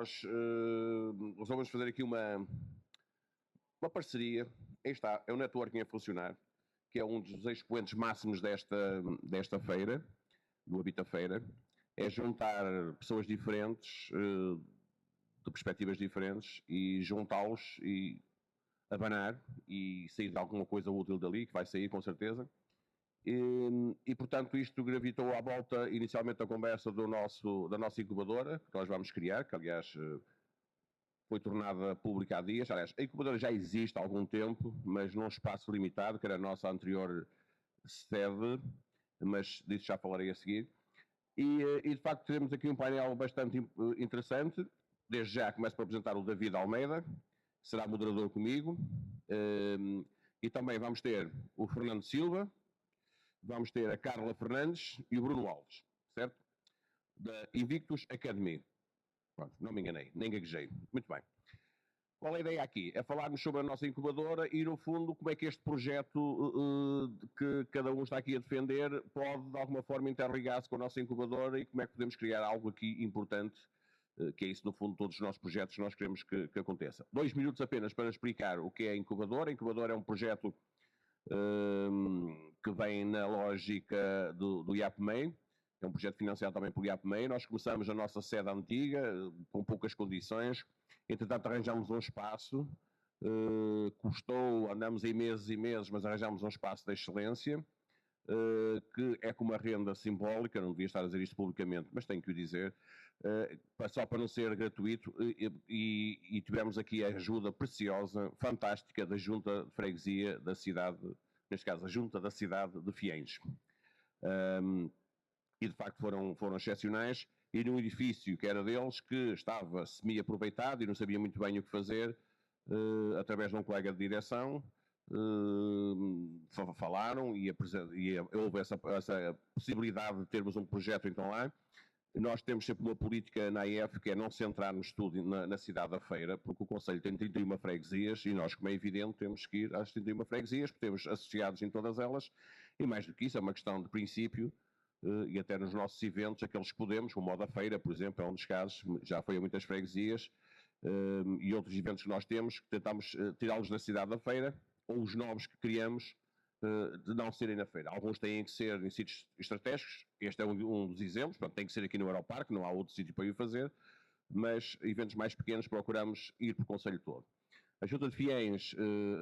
nós resolvemos fazer aqui uma parceria. Aí está, é o networking a funcionar, que é um dos expoentes máximos desta feira, do Habita Feira, é juntar pessoas diferentes, de perspectivas diferentes, e juntá-los e abanar e sair de alguma coisa útil dali, que vai sair com certeza. E portanto isto gravitou à volta inicialmente da conversa da nossa incubadora, que nós vamos criar, que aliás foi tornada pública há dias. Aliás, a incubadora já existe há algum tempo, mas num espaço limitado, que era a nossa anterior sede, mas disso já falarei a seguir. E de facto temos aqui um painel bastante interessante. Desde já começo por apresentar o David Almeida, que será moderador comigo, e também vamos ter o Fernando Silva, vamos ter a Carla Fernandes e o Bruno Alves, certo? Da Invictus Academy. Pronto, não me enganei, nem gaguejei. Muito bem. Qual é a ideia aqui? É falarmos sobre a nossa incubadora e, no fundo, como é que este projeto que cada um está aqui a defender pode, de alguma forma, interligar-se com a nossa incubadora e como é que podemos criar algo aqui importante, que é isso, no fundo, todos os nossos projetos nós queremos que aconteça. 2 minutos apenas para explicar o que é a incubadora. A incubadora é um projeto que vem na lógica do IAPMEI. É um projeto financiado também pelo IAPMEI. Nós começamos a nossa sede antiga, com poucas condições. Entretanto, arranjamos um espaço. Custou, andamos aí meses e meses, mas arranjamos um espaço de excelência, que é com uma renda simbólica. Não devia estar a dizer isto publicamente, mas tenho que o dizer, só para não ser gratuito, e tivemos aqui a ajuda preciosa, fantástica, da Junta de Freguesia da cidade, neste caso a Junta da cidade de Fiens. E de facto foram excepcionais, e num edifício que era deles, que estava semi-aproveitado e não sabia muito bem o que fazer, através de um colega de direção, falaram e houve essa possibilidade de termos um projeto então lá. Nós temos sempre uma política na AEF, que é não centrar-nos tudo na cidade da Feira, porque o Conselho tem 31 freguesias e nós, como é evidente, temos que ir às 31 freguesias, porque temos associados em todas elas, e mais do que isso, é uma questão de princípio, e até nos nossos eventos, aqueles que podemos, como o da Feira, por exemplo, é um dos casos, já foi a muitas freguesias, e outros eventos que nós temos, que tentamos tirá-los da cidade da Feira, ou os novos que criamos, de não serem na feira. Alguns têm que ser em sítios estratégicos, este é um dos exemplos, portanto, tem que ser aqui no Aeroparque, não há outro sítio para ir fazer, mas eventos mais pequenos procuramos ir para o Conselho todo. A Junta de Fiens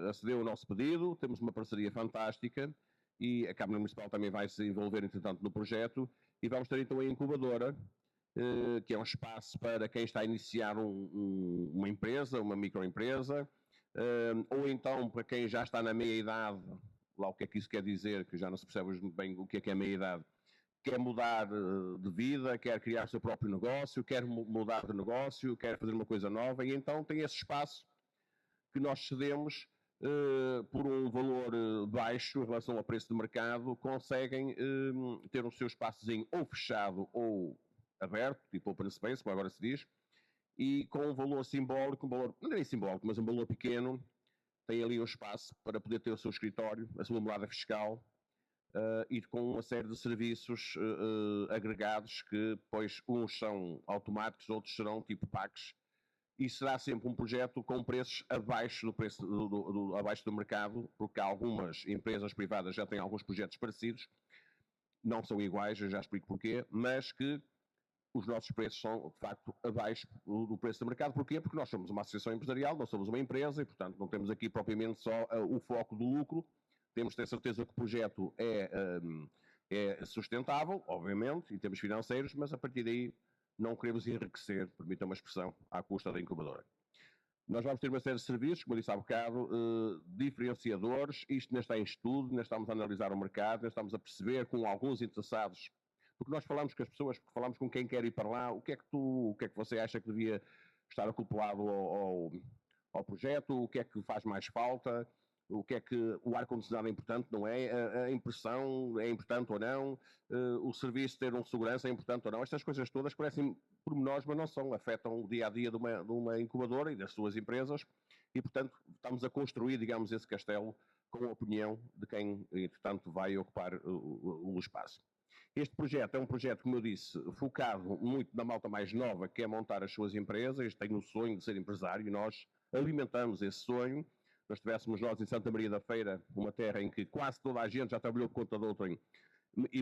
acedeu ao nosso pedido, temos uma parceria fantástica e a Câmara Municipal também vai se envolver, entretanto, no projeto, e vamos ter então a incubadora, que é um espaço para quem está a iniciar uma empresa, uma microempresa, ou então para quem já está na meia-idade, lá o que é que isso quer dizer, que já não se percebe muito bem o que é meia-idade, quer mudar de vida, quer criar o seu próprio negócio, quer mudar de negócio, quer fazer uma coisa nova, e então tem esse espaço que nós cedemos por um valor baixo em relação ao preço de mercado, conseguem ter o seu espaçozinho ou fechado ou aberto, tipo open space, como agora se diz, e com um valor simbólico, não é nem simbólico, mas um valor pequeno, tem ali um espaço para poder ter o seu escritório, a sua morada fiscal, e com uma série de serviços agregados, que depois uns são automáticos, outros serão tipo PACs, e será sempre um projeto com preços abaixo do preço abaixo do mercado, porque algumas empresas privadas já têm alguns projetos parecidos, não são iguais, eu já explico porquê, mas que os nossos preços são, de facto, abaixo do preço do mercado. Porquê? Porque nós somos uma associação empresarial, nós somos uma empresa e, portanto, não temos aqui propriamente só o foco do lucro. Temos de ter certeza que o projeto é sustentável, obviamente, em termos financeiros, mas a partir daí não queremos enriquecer, permitam uma expressão, à custa da incubadora. Nós vamos ter uma série de serviços, como eu disse há bocado, diferenciadores. Isto ainda está em estudo, ainda estamos a analisar o mercado, ainda estamos a perceber com alguns interessados, porque nós falamos com as pessoas, porque falamos com quem quer ir para lá, o que é que você acha que devia estar acoplado ao projeto, o que é que faz mais falta, o que é que o ar-condicionado é importante, não é? A impressão é importante ou não? O serviço ter um segurança é importante ou não? Estas coisas todas parecem pormenores, mas não são, afetam o dia-a-dia de uma incubadora e das suas empresas, e portanto estamos a construir, digamos, esse castelo com a opinião de quem, entretanto, vai ocupar o espaço. Este projeto é um projeto, como eu disse, focado muito na malta mais nova, que é montar as suas empresas, tem o sonho de ser empresário, e nós alimentamos esse sonho. Nós tivéssemos nós em Santa Maria da Feira, uma terra em que quase toda a gente já trabalhou por conta de outrem,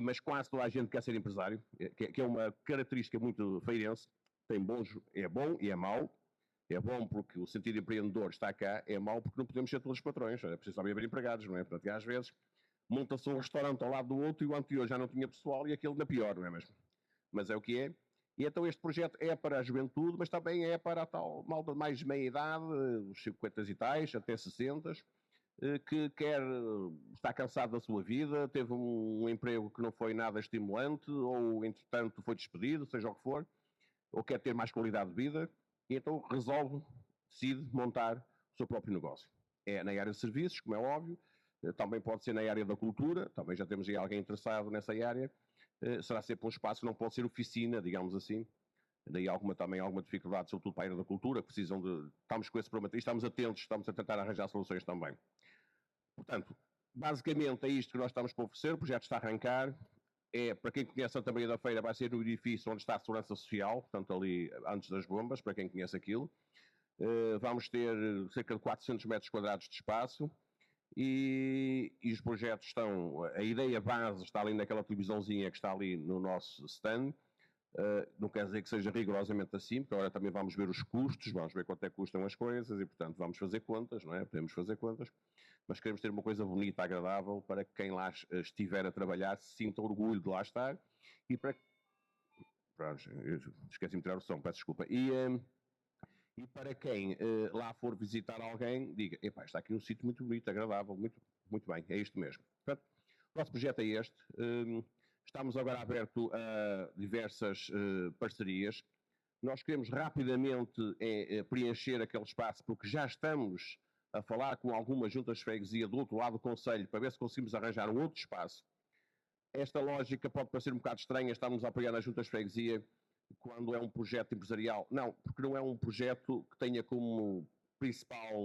mas quase toda a gente quer ser empresário, que é uma característica muito feirense. Tem bons, é bom e é mau. É bom porque o sentido empreendedor está cá, é mau porque não podemos ser todos patrões, é preciso também haver empregados, não é? Portanto, às vezes monta-se um restaurante ao lado do outro e o anterior já não tinha pessoal e aquele ainda pior, não é mesmo? Mas é o que é. E então este projeto é para a juventude, mas também é para a tal malta de mais de meia idade, os 50 e tais, até 60, que quer, está cansado da sua vida, teve um emprego que não foi nada estimulante, ou entretanto foi despedido, seja o que for, ou quer ter mais qualidade de vida, e então resolve, decide montar o seu próprio negócio. É na área de serviços, como é óbvio, também pode ser na área da cultura, também já temos aí alguém interessado nessa área, será sempre um espaço, não pode ser oficina, digamos assim. Daí também alguma dificuldade, sobretudo para a área da cultura, que precisam de. Estamos com esse problema, e estamos atentos, estamos a tentar arranjar soluções também. Portanto, basicamente é isto que nós estamos para oferecer, o projeto está a arrancar. Para quem conhece Santa Maria da Feira, vai ser no edifício onde está a Segurança Social, portanto ali antes das bombas, para quem conhece aquilo. Vamos ter cerca de 400 metros quadrados de espaço. E os projetos estão, a ideia base está ali naquela televisãozinha que está ali no nosso stand. Não quer dizer que seja rigorosamente assim, porque agora também vamos ver os custos, vamos ver quanto é que custam as coisas e, portanto, vamos fazer contas, não é? Podemos fazer contas, mas queremos ter uma coisa bonita, agradável, para que quem lá estiver a trabalhar se sinta orgulho de lá estar e para. Pronto, esqueci-me de tirar o som, peço desculpa. E para quem lá for visitar alguém, diga: epá, está aqui um sítio muito bonito, agradável, muito bem, é isto mesmo. Portanto, o nosso projeto é este. Estamos agora abertos a diversas parcerias. Nós queremos rapidamente preencher aquele espaço, porque já estamos a falar com algumas juntas de freguesia do outro lado do Conselho, para ver se conseguimos arranjar um outro espaço. Esta lógica pode parecer um bocado estranha, estamos a apoiar nas juntas de freguesia quando é um projeto empresarial. Não, porque não é um projeto que tenha como principal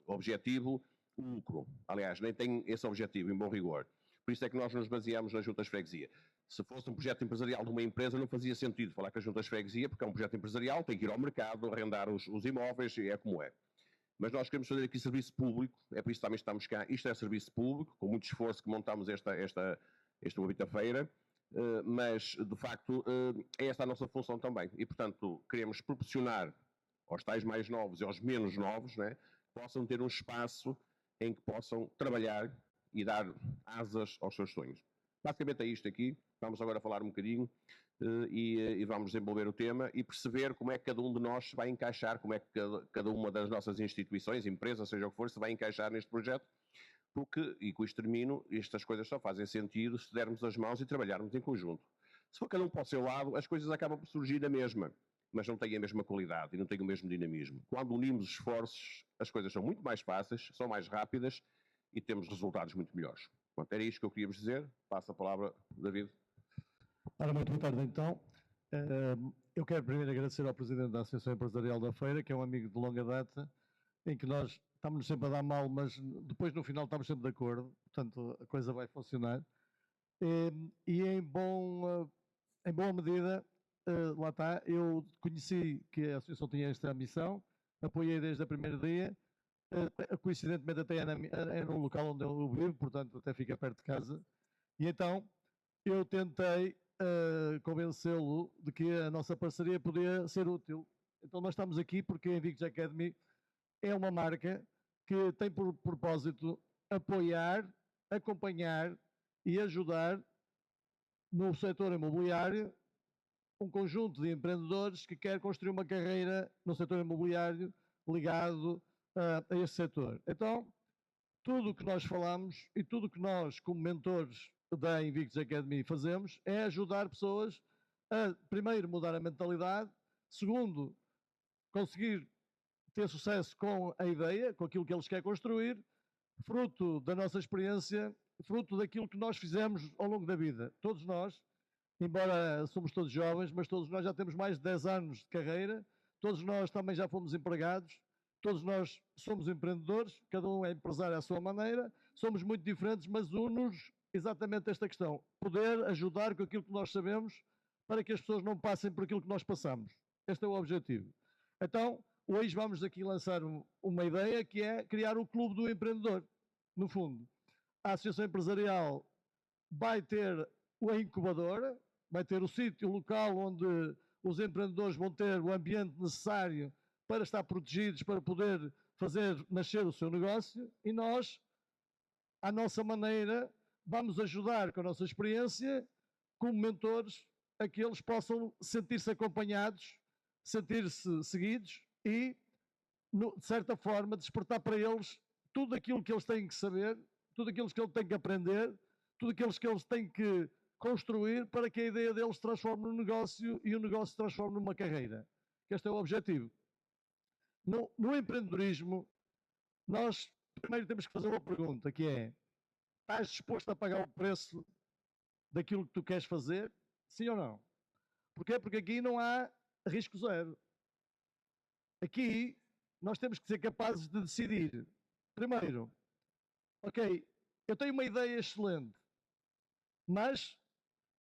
objetivo o lucro. Aliás, nem tem esse objetivo, em bom rigor. Por isso é que nós nos baseamos nas juntas de freguesia. Se fosse um projeto empresarial de uma empresa, não fazia sentido falar com as juntas de freguesia, porque é um projeto empresarial, tem que ir ao mercado, arrendar os imóveis, e é como é. Mas nós queremos fazer aqui serviço público, é por isso que também estamos cá. Isto é serviço público, com muito esforço que montamos esta Habita-feira, mas de facto é esta a nossa função também. E portanto queremos proporcionar aos tais mais novos e aos menos novos, né, que possam ter um espaço em que possam trabalhar e dar asas aos seus sonhos. Basicamente é isto aqui. Vamos agora falar um bocadinho e vamos desenvolver o tema e perceber como é que cada um de nós se vai encaixar, como é que cada uma das nossas instituições, empresas, seja o que for, se vai encaixar neste projeto, porque, e com isto termino, estas coisas só fazem sentido se dermos as mãos e trabalharmos em conjunto. Se for cada um para o seu lado, as coisas acabam por surgir na mesma, mas não têm a mesma qualidade e não têm o mesmo dinamismo. Quando unimos esforços, as coisas são muito mais fáceis, são mais rápidas e temos resultados muito melhores. Pronto, era isto que eu queria vos dizer. Passo a palavra, David. Ora, muito boa tarde então. Eu quero primeiro agradecer ao Presidente da Associação Empresarial da Feira, que é um amigo de longa data, em que nós estamos sempre a dar mal, mas depois no final estamos sempre de acordo, portanto a coisa vai funcionar. E em boa medida, lá está, eu conheci que a Associação tinha esta missão, apoiei desde o primeiro dia, coincidentemente até é no local onde eu vivo, portanto até fica perto de casa, e então eu tentei convencê-lo de que a nossa parceria podia ser útil. Então nós estamos aqui porque a Invictus Academy é uma marca que tem por propósito apoiar, acompanhar e ajudar no setor imobiliário um conjunto de empreendedores que quer construir uma carreira no setor imobiliário ligado a esse setor. Então, tudo o que nós falamos e tudo o que nós, como mentores da Invictus Academy, fazemos é ajudar pessoas a, primeiro, mudar a mentalidade, segundo, conseguir ter sucesso com a ideia, com aquilo que eles querem construir, fruto da nossa experiência, fruto daquilo que nós fizemos ao longo da vida. Todos nós, embora somos todos jovens, mas todos nós já temos mais de 10 anos de carreira, todos nós também já fomos empregados, todos nós somos empreendedores, cada um é empresário à sua maneira, somos muito diferentes, mas une-nos exatamente esta questão. Poder ajudar com aquilo que nós sabemos para que as pessoas não passem por aquilo que nós passamos. Este é o objetivo. Então, hoje vamos aqui lançar uma ideia que é criar o Clube do Empreendedor, no fundo. A Associação Empresarial vai ter a incubadora, vai ter o sítio, o local onde os empreendedores vão ter o ambiente necessário para estar protegidos, para poder fazer nascer o seu negócio, e nós, à nossa maneira, vamos ajudar com a nossa experiência, como mentores, a que eles possam sentir-se acompanhados, sentir-se seguidos e, de certa forma, despertar para eles tudo aquilo que eles têm que saber, tudo aquilo que eles têm que aprender, tudo aquilo que eles têm que construir para que a ideia deles se transforme num negócio e o negócio se transforme numa carreira. Este é o objetivo. No empreendedorismo, nós primeiro temos que fazer uma pergunta, que é: estás disposto a pagar o preço daquilo que tu queres fazer? Sim ou não? Porquê? Porque aqui não há risco zero. Aqui nós temos que ser capazes de decidir. Primeiro, ok, eu tenho uma ideia excelente, mas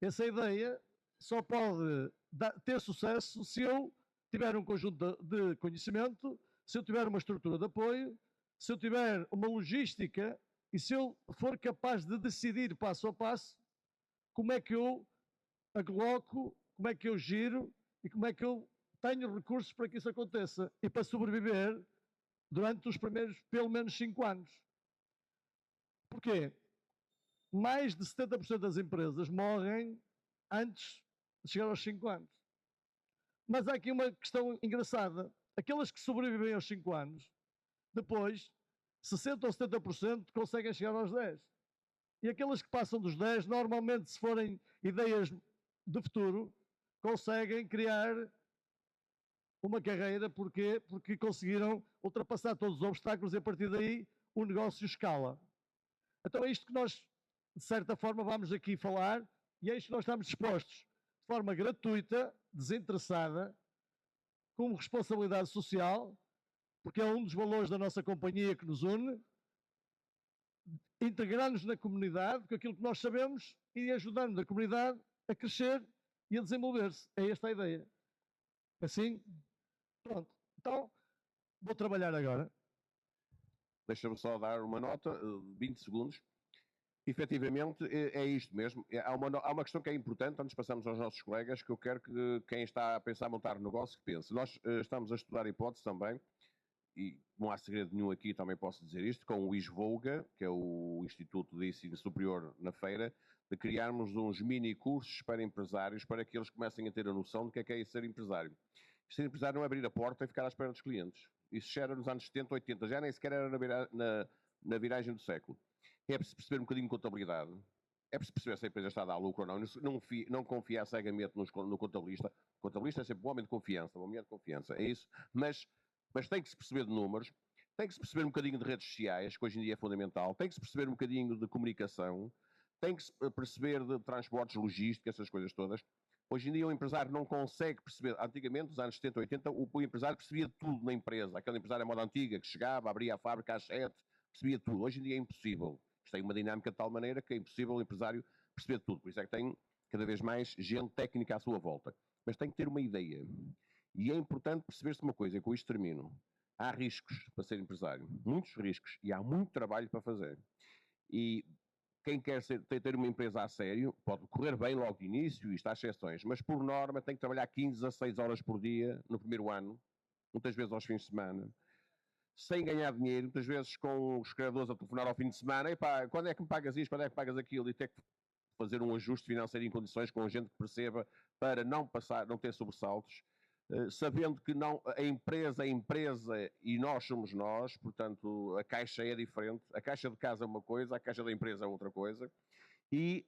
essa ideia só pode ter sucesso se eu tiver um conjunto de conhecimento, se eu tiver uma estrutura de apoio, se eu tiver uma logística e se eu for capaz de decidir passo a passo como é que eu a coloco, como é que eu giro e como é que eu tenho recursos para que isso aconteça e para sobreviver durante os primeiros, pelo menos, 5 anos. Porquê? Mais de 70% das empresas morrem antes de chegar aos 5 anos. Mas há aqui uma questão engraçada. Aquelas que sobrevivem aos 5 anos, depois, 60% ou 70% conseguem chegar aos 10. E aquelas que passam dos 10, normalmente, se forem ideias de futuro, conseguem criar uma carreira. Porquê? Porque conseguiram ultrapassar todos os obstáculos e a partir daí o negócio escala. Então é isto que nós, de certa forma, vamos aqui falar e é isto que nós estamos dispostos, de forma gratuita, desinteressada, com responsabilidade social, porque é um dos valores da nossa companhia que nos une, integrar-nos na comunidade com aquilo que nós sabemos e ajudando a comunidade a crescer e a desenvolver-se. É esta a ideia. Assim, pronto. Então, vou trabalhar agora. Deixa-me só dar uma nota, 20 segundos. Efetivamente, é isto mesmo. Há uma questão que é importante, antes passamos aos nossos colegas, que eu quero que quem está a pensar montar negócio que pense. Nós estamos a estudar hipótese também, e não há segredo nenhum aqui, também posso dizer isto, com o ISVOGA, que é o Instituto de Ensino Superior na Feira, de criarmos uns mini cursos para empresários, para que eles comecem a ter a noção de que é ser empresário. Ser empresário não é abrir a porta e ficar à espera dos clientes. Isso já era nos anos 70, 80, já nem sequer era na viragem do século. É preciso perceber um bocadinho de contabilidade. É preciso perceber se a empresa está a dar lucro ou não. Não confiar cegamente no contabilista. O contabilista é sempre um homem de confiança, uma mulher de confiança. É isso. Mas tem que se perceber de números. Tem que se perceber um bocadinho de redes sociais, que hoje em dia é fundamental. Tem que se perceber um bocadinho de comunicação. Tem que se perceber de transportes, logística, essas coisas todas. Hoje em dia o empresário não consegue perceber. Antigamente, nos anos 70, 80, o empresário percebia tudo na empresa. Aquele empresário à moda antiga que chegava, abria a fábrica às 7, percebia tudo. Hoje em dia é impossível. Isto tem uma dinâmica de tal maneira que é impossível o empresário perceber tudo. Por isso é que tem cada vez mais gente técnica à sua volta. Mas tem que ter uma ideia. E é importante perceber-se uma coisa, e com isto termino. Há riscos para ser empresário. Muitos riscos. E há muito trabalho para fazer. E quem quer ter uma empresa a sério pode correr bem logo de início, isto há exceções, mas por norma tem que trabalhar 15 a 6 horas por dia no primeiro ano, muitas vezes aos fins de semana, sem ganhar dinheiro, muitas vezes com os criadores a telefonar ao fim de semana: epá, quando é que me pagas isto, quando é que pagas aquilo, e ter que fazer um ajuste financeiro em condições com gente que perceba, para não ter sobressaltos, sabendo que não, a empresa e nós somos nós, portanto a caixa é diferente, a caixa de casa é uma coisa, a caixa da empresa é outra coisa, e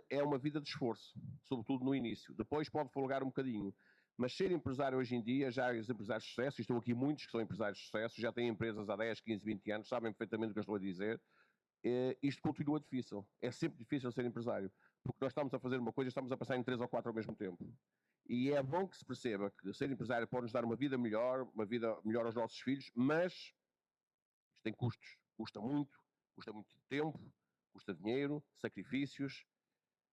é uma vida de esforço, sobretudo no início. Depois pode folgar um bocadinho, mas ser empresário hoje em dia, já os empresários de sucesso, e estão aqui muitos que são empresários de sucesso, já têm empresas há 10, 15, 20 anos, sabem perfeitamente o que eu estou a dizer. Isto continua difícil, é sempre difícil ser empresário, porque nós estamos a fazer uma coisa, estamos a passar em 3 ou 4 ao mesmo tempo. E é bom que se perceba que ser empresário pode nos dar uma vida melhor aos nossos filhos, mas isto tem custos, custa muito tempo, Custa dinheiro, sacrifícios,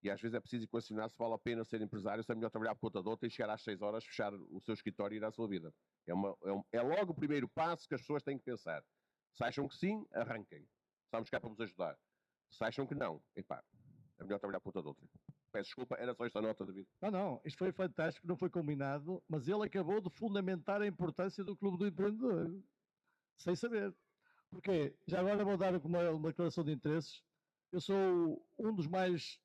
e às vezes é preciso equacionar se vale a pena ser empresário, se é melhor trabalhar por conta de outra e chegar às 6 horas, fechar o seu escritório e ir à sua vida. É logo o primeiro passo que as pessoas têm que pensar. Se acham que sim, arranquem. Estamos cá para vos ajudar. Se acham que não, epá, é melhor trabalhar por conta de outra. Peço desculpa, era só esta nota, David. Não, isto foi fantástico, não foi combinado, mas ele acabou de fundamentar a importância do Clube do Empreendedor, sem saber. Porque, já agora vou dar uma declaração de interesses, eu sou um dos mais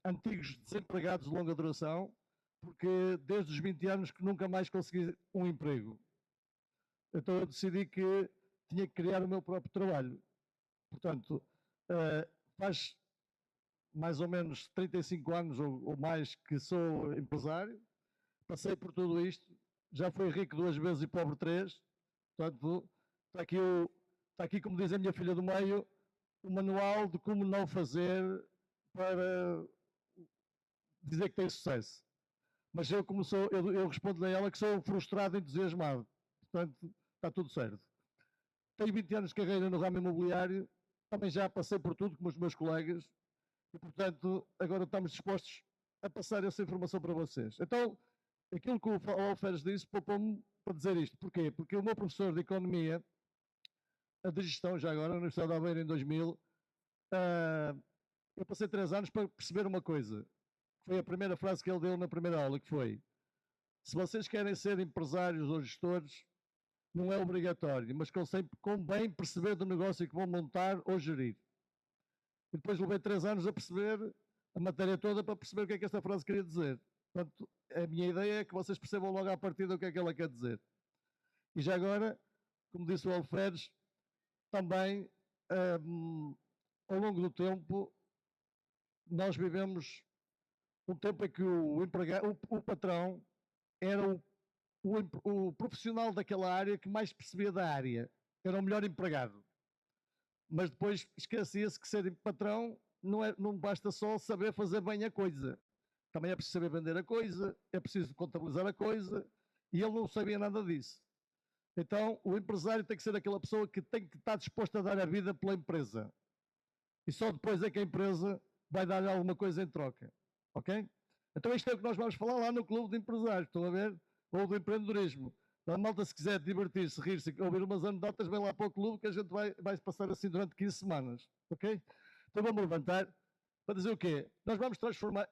antigos desempregados de longa duração, porque desde os 20 anos que nunca mais consegui um emprego. Então eu decidi que tinha que criar o meu próprio trabalho. Portanto, faz mais ou menos 35 anos ou mais que sou empresário, passei por tudo isto, já fui rico 2 vezes e pobre 3, portanto, está aqui, como diz a minha filha do meio, o manual de como não fazer para dizer que tem sucesso. Mas eu, como sou, eu respondo a ela que sou frustrado e entusiasmado, portanto, está tudo certo. Tenho 20 anos de carreira no ramo imobiliário, também já passei por tudo como os meus colegas, e, portanto, agora estamos dispostos a passar essa informação para vocês. Então, aquilo que o Alferes disse, poupou-me para dizer isto. Porquê? Porque o meu professor de Economia, de Gestão, já agora, na Universidade de Aveiro, em 2000, eu passei 3 anos para perceber uma coisa. Foi a primeira frase que ele deu na primeira aula, que foi: se vocês querem ser empresários ou gestores, não é obrigatório, mas convém perceber do negócio que vão montar ou gerir. E depois levei 3 anos a perceber a matéria toda para perceber o que é que esta frase queria dizer. Portanto, a minha ideia é que vocês percebam logo à partida o que é que ela quer dizer. E já agora, como disse o Alferes, também, ao longo do tempo, nós vivemos um tempo em que o patrão era o profissional daquela área que mais percebia da área. Era o melhor empregado. Mas depois esquecia-se que ser patrão não basta só saber fazer bem a coisa. Também é preciso saber vender a coisa, é preciso contabilizar a coisa, e ele não sabia nada disso. Então, o empresário tem que ser aquela pessoa que tem que estar disposta a dar a vida pela empresa. E só depois é que a empresa vai dar alguma coisa em troca. Ok? Então isto é o que nós vamos falar lá no Clube de Empresários, estão a ver? Ou do empreendedorismo. A malta, se quiser divertir-se, rir-se, ouvir umas anedotas, vem lá para o clube que a gente vai passar assim durante 15 semanas. Ok? Então vamos levantar para dizer o quê? Nós vamos transformar,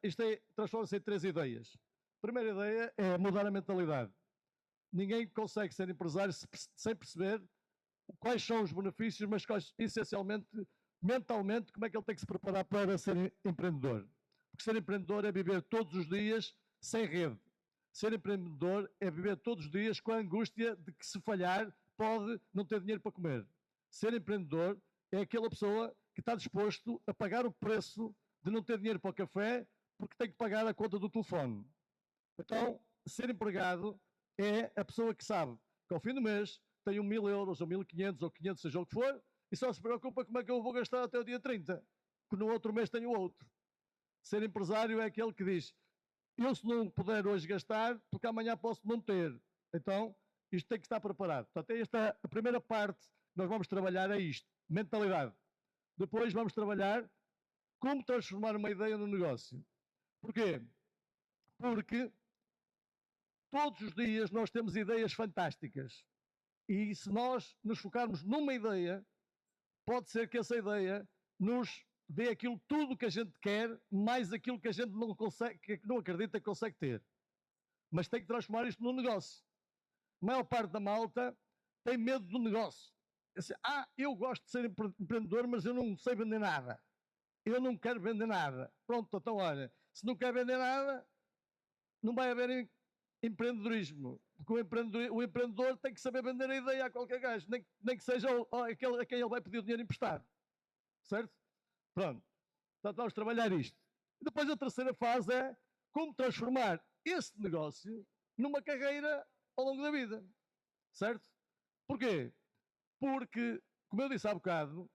transforma-se em 3 ideias. A primeira ideia é mudar a mentalidade. Ninguém consegue ser empresário sem perceber quais são os benefícios, mas essencialmente, mentalmente, como é que ele tem que se preparar para ser empreendedor. Porque ser empreendedor é viver todos os dias sem rede. Ser empreendedor é viver todos os dias com a angústia de que, se falhar, pode não ter dinheiro para comer. Ser empreendedor é aquela pessoa que está disposto a pagar o preço de não ter dinheiro para o café porque tem que pagar a conta do telefone. Então, ser empregado é a pessoa que sabe que ao fim do mês tem 1.000 euros, ou 1.500, ou 500, seja o que for, e só se preocupa como é que eu vou gastar até o dia 30, porque no outro mês tenho outro. Ser empresário é aquele que diz: eu, se não puder hoje gastar, porque amanhã posso não ter. Então, isto tem que estar preparado. Portanto, esta a primeira parte que nós vamos trabalhar é isto, mentalidade. Depois vamos trabalhar como transformar uma ideia no negócio. Porquê? Porque todos os dias nós temos ideias fantásticas. E se nós nos focarmos numa ideia, pode ser que essa ideia nos dê aquilo tudo que a gente quer, mais aquilo que a gente não consegue, que não acredita que consegue ter. Mas tem que transformar isto num negócio. A maior parte da malta tem medo do negócio. Assim, eu gosto de ser empreendedor, mas eu não sei vender nada. Eu não quero vender nada. Pronto, então olha, se não quer vender nada, não vai haver empreendedorismo. Porque o empreendedor tem que saber vender a ideia a qualquer gajo, nem que seja aquele a quem ele vai pedir o dinheiro emprestado. Certo? Pronto. Então vamos trabalhar isto. Depois a terceira fase é como transformar esse negócio numa carreira ao longo da vida. Certo? Porquê? Porque, como eu disse há bocado,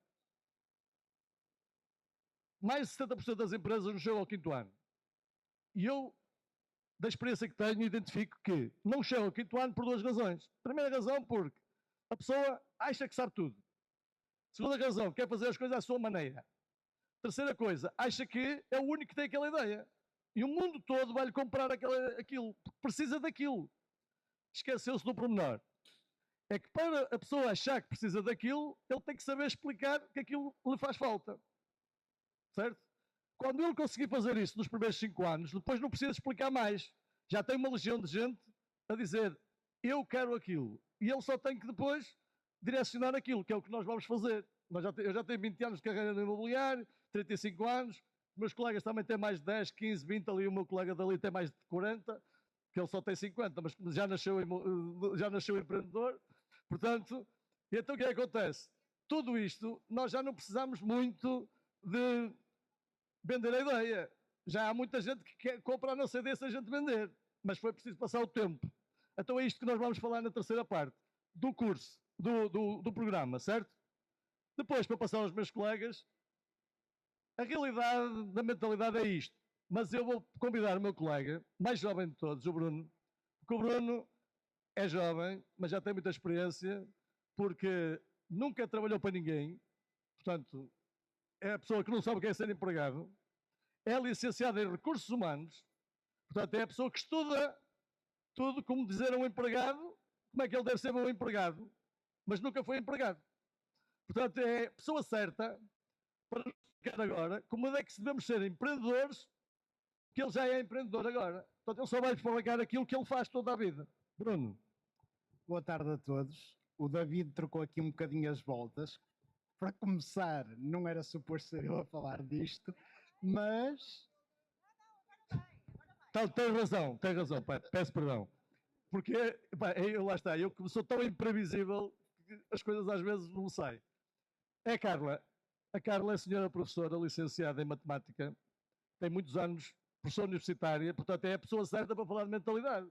mais de 70% das empresas não chegam ao 5º ano. E eu, da experiência que tenho, identifico que não chegam ao 5º ano por 2 razões. Primeira razão, porque a pessoa acha que sabe tudo. Segunda razão, quer fazer as coisas à sua maneira. Terceira coisa, acha que é o único que tem aquela ideia. E o mundo todo vai-lhe comprar aquilo, porque precisa daquilo. Esqueceu-se do pormenor. É que para a pessoa achar que precisa daquilo, ele tem que saber explicar que aquilo lhe faz falta. Certo? Quando ele conseguir fazer isso nos primeiros 5 anos, depois não precisa explicar mais. Já tem uma legião de gente a dizer, eu quero aquilo. E ele só tem que depois direcionar aquilo, que é o que nós vamos fazer. Eu já tenho 20 anos de carreira no imobiliário, 35 anos, meus colegas também têm mais de 10, 15, 20, ali o meu colega dali tem mais de 40, que ele só tem 50, mas já nasceu empreendedor. Portanto, então o que é que acontece? Tudo isto, nós já não precisamos muito de vender a ideia. Já há muita gente que quer comprar a nossa ideia sem a gente vender, mas foi preciso passar o tempo. Então é isto que nós vamos falar na terceira parte do curso, do programa, certo? Depois, para passar aos meus colegas, a realidade da mentalidade é isto. Mas eu vou convidar o meu colega, mais jovem de todos, o Bruno, porque o Bruno é jovem, mas já tem muita experiência, porque nunca trabalhou para ninguém, portanto, é a pessoa que não sabe o que é ser empregado, é licenciado em recursos humanos, portanto, é a pessoa que estuda tudo como dizer a um empregado, como é que ele deve ser um empregado, mas nunca foi empregado. Portanto, é a pessoa certa para nos explicar agora como é que devemos ser empreendedores, que ele já é empreendedor agora. Portanto, ele só vai explicar aquilo que ele faz toda a vida. Bruno. Boa tarde a todos. O David trocou aqui um bocadinho as voltas. Para começar, não era suposto ser eu a falar disto, mas... Então, tem razão, pai, peço perdão. Porque, lá está, eu sou tão imprevisível que as coisas às vezes não saem. É a Carla. A Carla é senhora professora, licenciada em matemática, tem muitos anos, professora universitária, portanto é a pessoa certa para falar de mentalidade.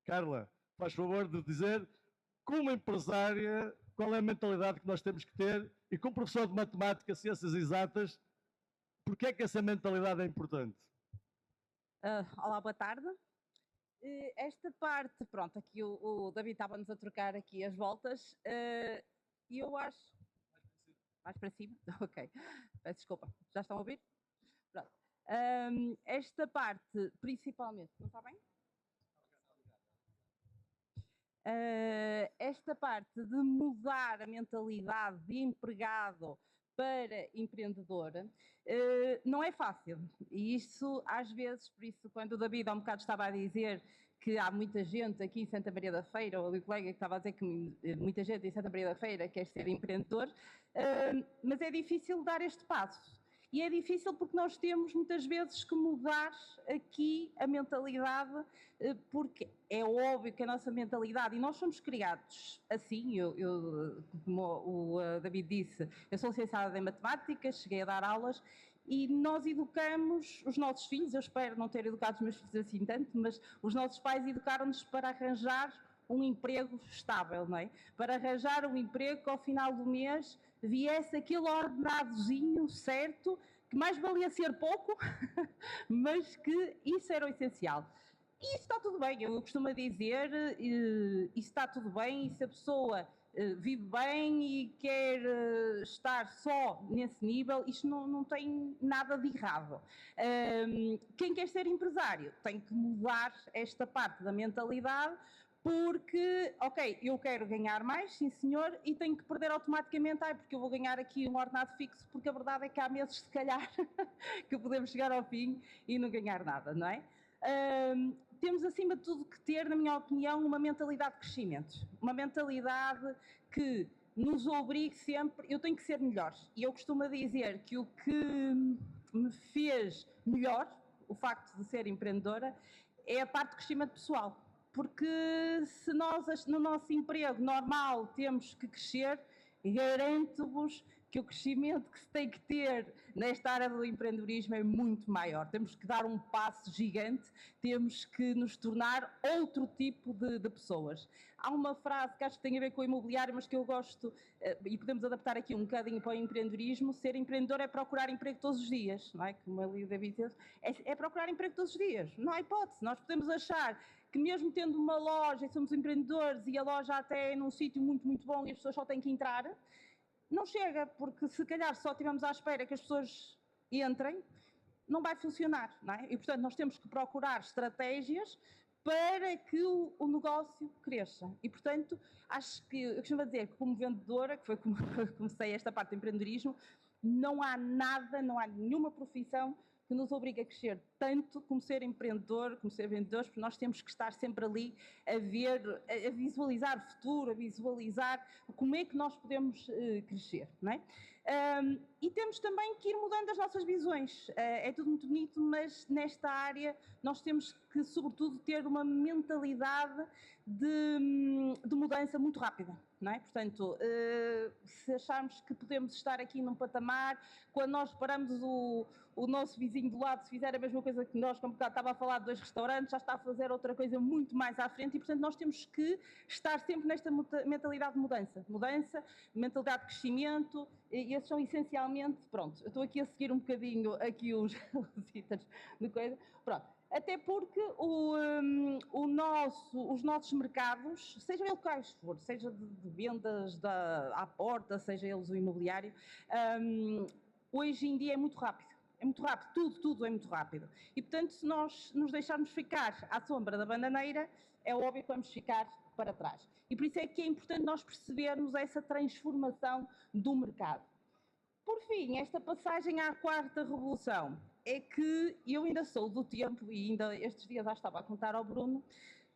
Carla, faz favor de dizer, como empresária, qual é a mentalidade que nós temos que ter e como professor de matemática, ciências exatas, porque é que essa mentalidade é importante? Olá, boa tarde. Esta parte, pronto, aqui o David estava-nos a trocar aqui as voltas e eu acho... Mais para cima? Ok, peço desculpa. Já estão a ouvir? Pronto. Esta parte, principalmente... Não está bem? Esta parte de mudar a mentalidade de empregado para empreendedor não é fácil. E isso, às vezes, por isso, quando o David há um bocado estava a dizer que há muita gente aqui em Santa Maria da Feira, ou o colega que estava a dizer que muita gente em Santa Maria da Feira quer ser empreendedor, mas é difícil dar este passo. E é difícil porque nós temos muitas vezes que mudar aqui a mentalidade, porque é óbvio que a nossa mentalidade, e nós somos criados assim, como o David disse, eu sou licenciada em matemática, cheguei a dar aulas, e nós educamos os nossos filhos, eu espero não ter educado os meus filhos assim tanto, mas os nossos pais educaram-nos para arranjar um emprego estável, não é? Para arranjar um emprego que ao final do mês viesse aquele ordenadozinho certo, que mais valia ser pouco, mas que isso era o essencial. E isso está tudo bem, eu costumo dizer, isso está tudo bem, e se a pessoa vive bem e quer estar só nesse nível, isto não tem nada de errado. Quem quer ser empresário tem que mudar esta parte da mentalidade, porque, ok, eu quero ganhar mais, sim senhor, e tenho que perder automaticamente, porque eu vou ganhar aqui um ordenado fixo, porque a verdade é que há meses, se calhar, que podemos chegar ao fim e não ganhar nada, não é? Temos, acima de tudo, que ter, na minha opinião, uma mentalidade de crescimento. Uma mentalidade que nos obrigue sempre, eu tenho que ser melhor. E eu costumo dizer que o que me fez melhor, o facto de ser empreendedora, é a parte de crescimento pessoal. Porque se nós, no nosso emprego normal, temos que crescer, garanto-vos que o crescimento que se tem que ter nesta área do empreendedorismo é muito maior. Temos que dar um passo gigante, temos que nos tornar outro tipo de pessoas. Há uma frase que acho que tem a ver com o imobiliário, mas que eu gosto, e podemos adaptar aqui um bocadinho para o empreendedorismo. Ser empreendedor é procurar emprego todos os dias, não é? Como ali o David disse, é procurar emprego todos os dias. Não há hipótese. Nós podemos achar que mesmo tendo uma loja e somos empreendedores e a loja até é num sítio muito, muito bom e as pessoas só têm que entrar, não chega, porque se calhar só estivemos à espera que as pessoas entrem, não vai funcionar, não é? E, portanto, nós temos que procurar estratégias para que o negócio cresça. E, portanto, acho que, eu costumo dizer que como vendedora, que foi como comecei esta parte do empreendedorismo, não há nada, não há nenhuma profissão que nos obriga a crescer tanto como ser empreendedor, como ser vendedor, porque nós temos que estar sempre ali a ver, a visualizar o futuro, a visualizar como é que nós podemos crescer, não é? E temos também que ir mudando as nossas visões. É tudo muito bonito, mas nesta área nós temos que, sobretudo, ter uma mentalidade de mudança muito rápida, não é? Portanto, se acharmos que podemos estar aqui num patamar, quando nós paramos o nosso vizinho do lado, se fizer a mesma coisa que nós, como estava a falar de 2 restaurantes, já está a fazer outra coisa muito mais à frente e, portanto, nós temos que estar sempre nesta mentalidade de mudança. Mudança, mentalidade de crescimento, e esses são essencialmente, pronto, eu estou aqui a seguir um bocadinho aqui os itens de coisa, pronto. Até porque os nossos mercados, sejam eles quais for, seja de vendas à porta, seja eles o imobiliário, hoje em dia é muito rápido. É muito rápido, tudo é muito rápido. E, portanto, se nós nos deixarmos ficar à sombra da bananeira, é óbvio que vamos ficar para trás. E por isso é que é importante nós percebermos essa transformação do mercado. Por fim, esta passagem à 4ª revolução é que eu ainda sou do tempo, e ainda estes dias já estava a contar ao Bruno,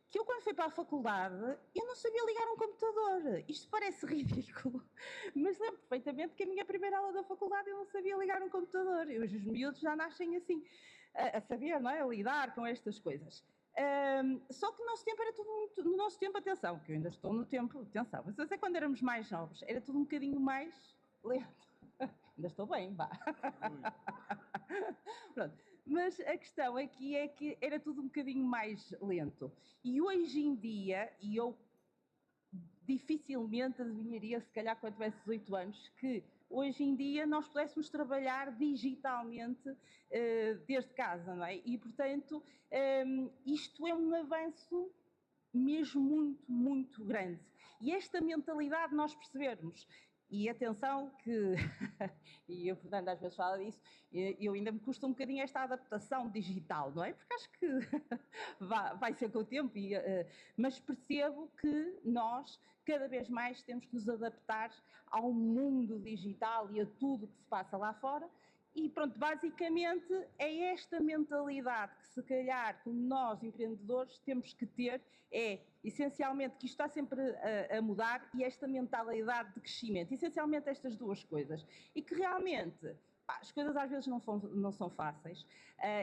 que eu quando fui para a faculdade, eu não sabia ligar um computador. Isto parece ridículo, mas lembro perfeitamente que a minha primeira aula da faculdade eu não sabia ligar um computador. E hoje os miúdos já nascem assim, a saber, não é? A lidar com estas coisas. Só que no nosso tempo era tudo muito... No nosso tempo, atenção, que eu ainda estou no tempo, atenção, mas até quando éramos mais novos, era tudo um bocadinho mais lento. Ainda estou bem, vá. Pronto. Mas a questão aqui é que era tudo um bocadinho mais lento. E hoje em dia, e eu dificilmente adivinharia, se calhar quando tivesse 18 anos, que hoje em dia nós pudéssemos trabalhar digitalmente desde casa, não é? E, portanto, isto é um avanço mesmo muito, muito grande. E esta mentalidade nós percebermos. E atenção que, e o Fernando às vezes fala disso, eu ainda me custa um bocadinho esta adaptação digital, não é? Porque acho que vai ser com o tempo, mas percebo que nós cada vez mais temos que nos adaptar ao mundo digital e a tudo que se passa lá fora. E pronto, basicamente é esta mentalidade que se calhar como nós empreendedores temos que ter, é essencialmente que isto está sempre a mudar e esta mentalidade de crescimento, essencialmente estas duas coisas. E que realmente as coisas às vezes não são fáceis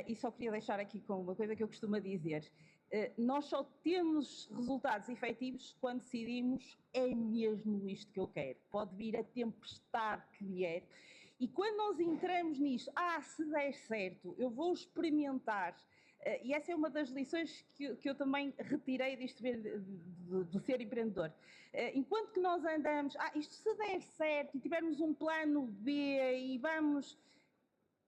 e só queria deixar aqui com uma coisa que eu costumo dizer. Nós só temos resultados efetivos quando decidimos é mesmo isto que eu quero. Pode vir a tempestade que vier. E quando nós entramos nisto, se der certo, eu vou experimentar, e essa é uma das lições que eu também retirei disto de ser empreendedor. Enquanto que nós andamos, isto se der certo e tivermos um plano B e vamos,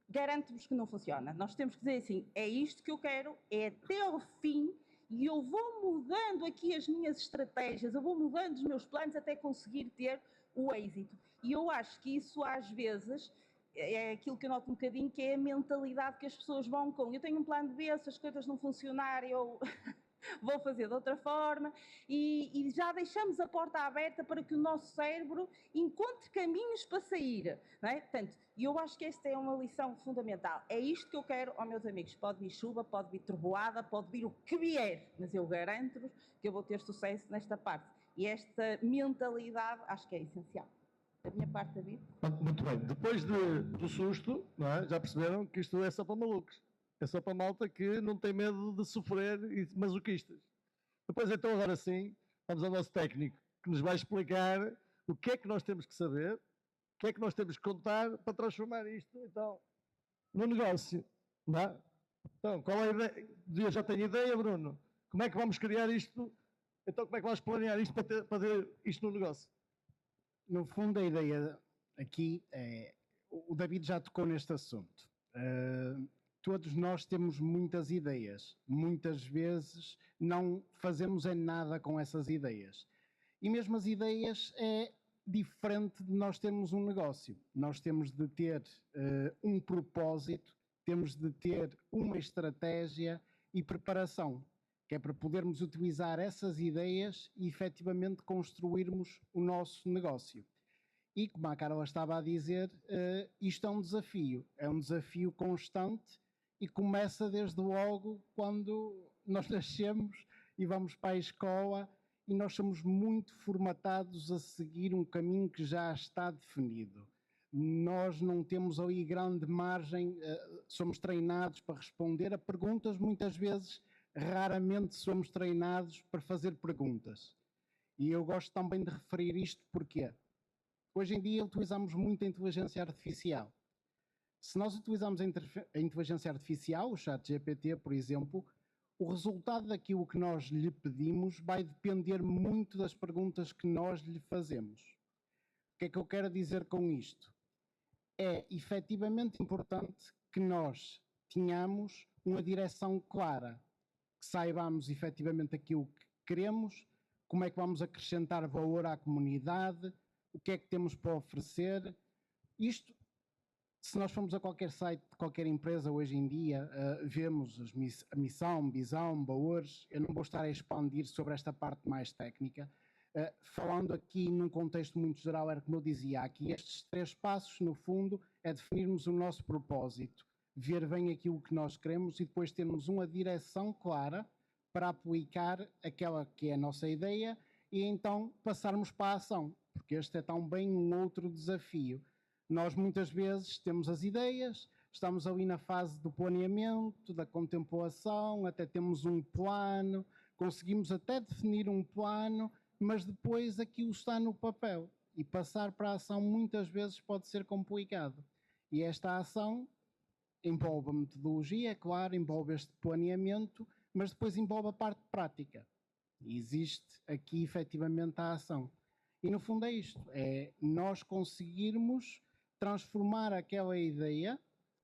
garanto-vos que não funciona. Nós temos que dizer assim, é isto que eu quero, é até ao fim, e eu vou mudando aqui as minhas estratégias, eu vou mudando os meus planos até conseguir ter o êxito. E eu acho que isso às vezes é aquilo que eu noto um bocadinho, que é a mentalidade que as pessoas vão com. Eu tenho um plano B, se as coisas não funcionarem, eu vou fazer de outra forma. E já deixamos a porta aberta para que o nosso cérebro encontre caminhos para sair. Não é? Portanto, eu acho que esta é uma lição fundamental. É isto que eu quero, meus amigos. Pode vir chuva, pode vir trovoada, pode vir o que vier, mas eu garanto-vos que eu vou ter sucesso nesta parte. E esta mentalidade acho que é essencial. Da minha parte, David. Muito bem. Depois do susto, não é? Já perceberam que isto é só para malucos. É só para malta que não tem medo de sofrer e masoquistas. Depois, então, agora sim, vamos ao nosso técnico, que nos vai explicar o que é que nós temos que saber, o que é que nós temos que contar para transformar isto, então, no negócio. Não é? Então, qual é a ideia? Eu já tenho ideia, Bruno. Como é que vamos criar isto? Então, como é que vamos planear isto para ter isto no negócio? No fundo, a ideia aqui é... O David já tocou neste assunto. Todos nós temos muitas ideias. Muitas vezes não fazemos nada com essas ideias. E mesmo as ideias diferente de nós termos um negócio. Nós temos de ter um propósito, temos de ter uma estratégia e preparação, que é para podermos utilizar essas ideias e efetivamente construirmos o nosso negócio. E como a Carla estava a dizer, isto é um desafio constante e começa desde logo quando nós nascemos e vamos para a escola e nós somos muito formatados a seguir um caminho que já está definido. Nós não temos ali grande margem, somos treinados para responder a perguntas, muitas vezes, raramente somos treinados para fazer perguntas. E eu gosto também de referir isto porque hoje em dia utilizamos muito a inteligência artificial. Se nós utilizamos a inteligência artificial, o ChatGPT, por exemplo, o resultado daquilo que nós lhe pedimos vai depender muito das perguntas que nós lhe fazemos. O que é que eu quero dizer com isto? É efetivamente importante que nós tenhamos uma direção clara, que saibamos efetivamente aquilo que queremos, como é que vamos acrescentar valor à comunidade, o que é que temos para oferecer. Isto, se nós formos a qualquer site de qualquer empresa hoje em dia, vemos a missão, visão, valores. Eu não vou estar a expandir sobre esta parte mais técnica. Falando aqui num contexto muito geral, era como eu dizia, aqui estes 3 passos, no fundo, é definirmos o nosso propósito, ver bem aquilo que nós queremos e depois termos uma direção clara para aplicar aquela que é a nossa ideia e então passarmos para a ação, porque este é também um outro desafio. Nós muitas vezes temos as ideias, estamos ali na fase do planeamento, da contemplação, até temos um plano, conseguimos até definir um plano, mas depois aquilo está no papel e passar para a ação muitas vezes pode ser complicado. E esta ação envolve a metodologia, é claro, envolve este planeamento, mas depois envolve a parte prática. E existe aqui efetivamente a ação. E no fundo é isto, é nós conseguirmos transformar aquela ideia,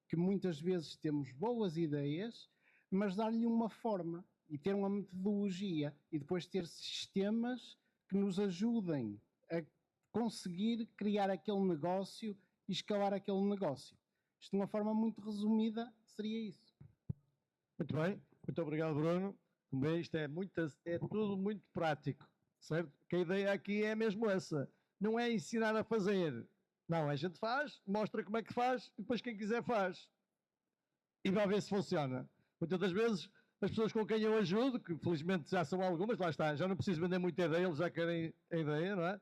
que muitas vezes temos boas ideias, mas dar-lhe uma forma e ter uma metodologia e depois ter sistemas que nos ajudem a conseguir criar aquele negócio e escalar aquele negócio. Isto de uma forma muito resumida seria isso. Muito bem, muito obrigado, Bruno. Como é, isto é tudo muito prático, certo? Que a ideia aqui é mesmo essa. Não é ensinar a fazer. Não, a gente faz, mostra como é que faz e depois quem quiser faz. E vai ver se funciona. Muitas das vezes as pessoas com quem eu ajudo, que felizmente já são algumas, lá está, já não preciso vender muita ideia, eles já querem a ideia, não é?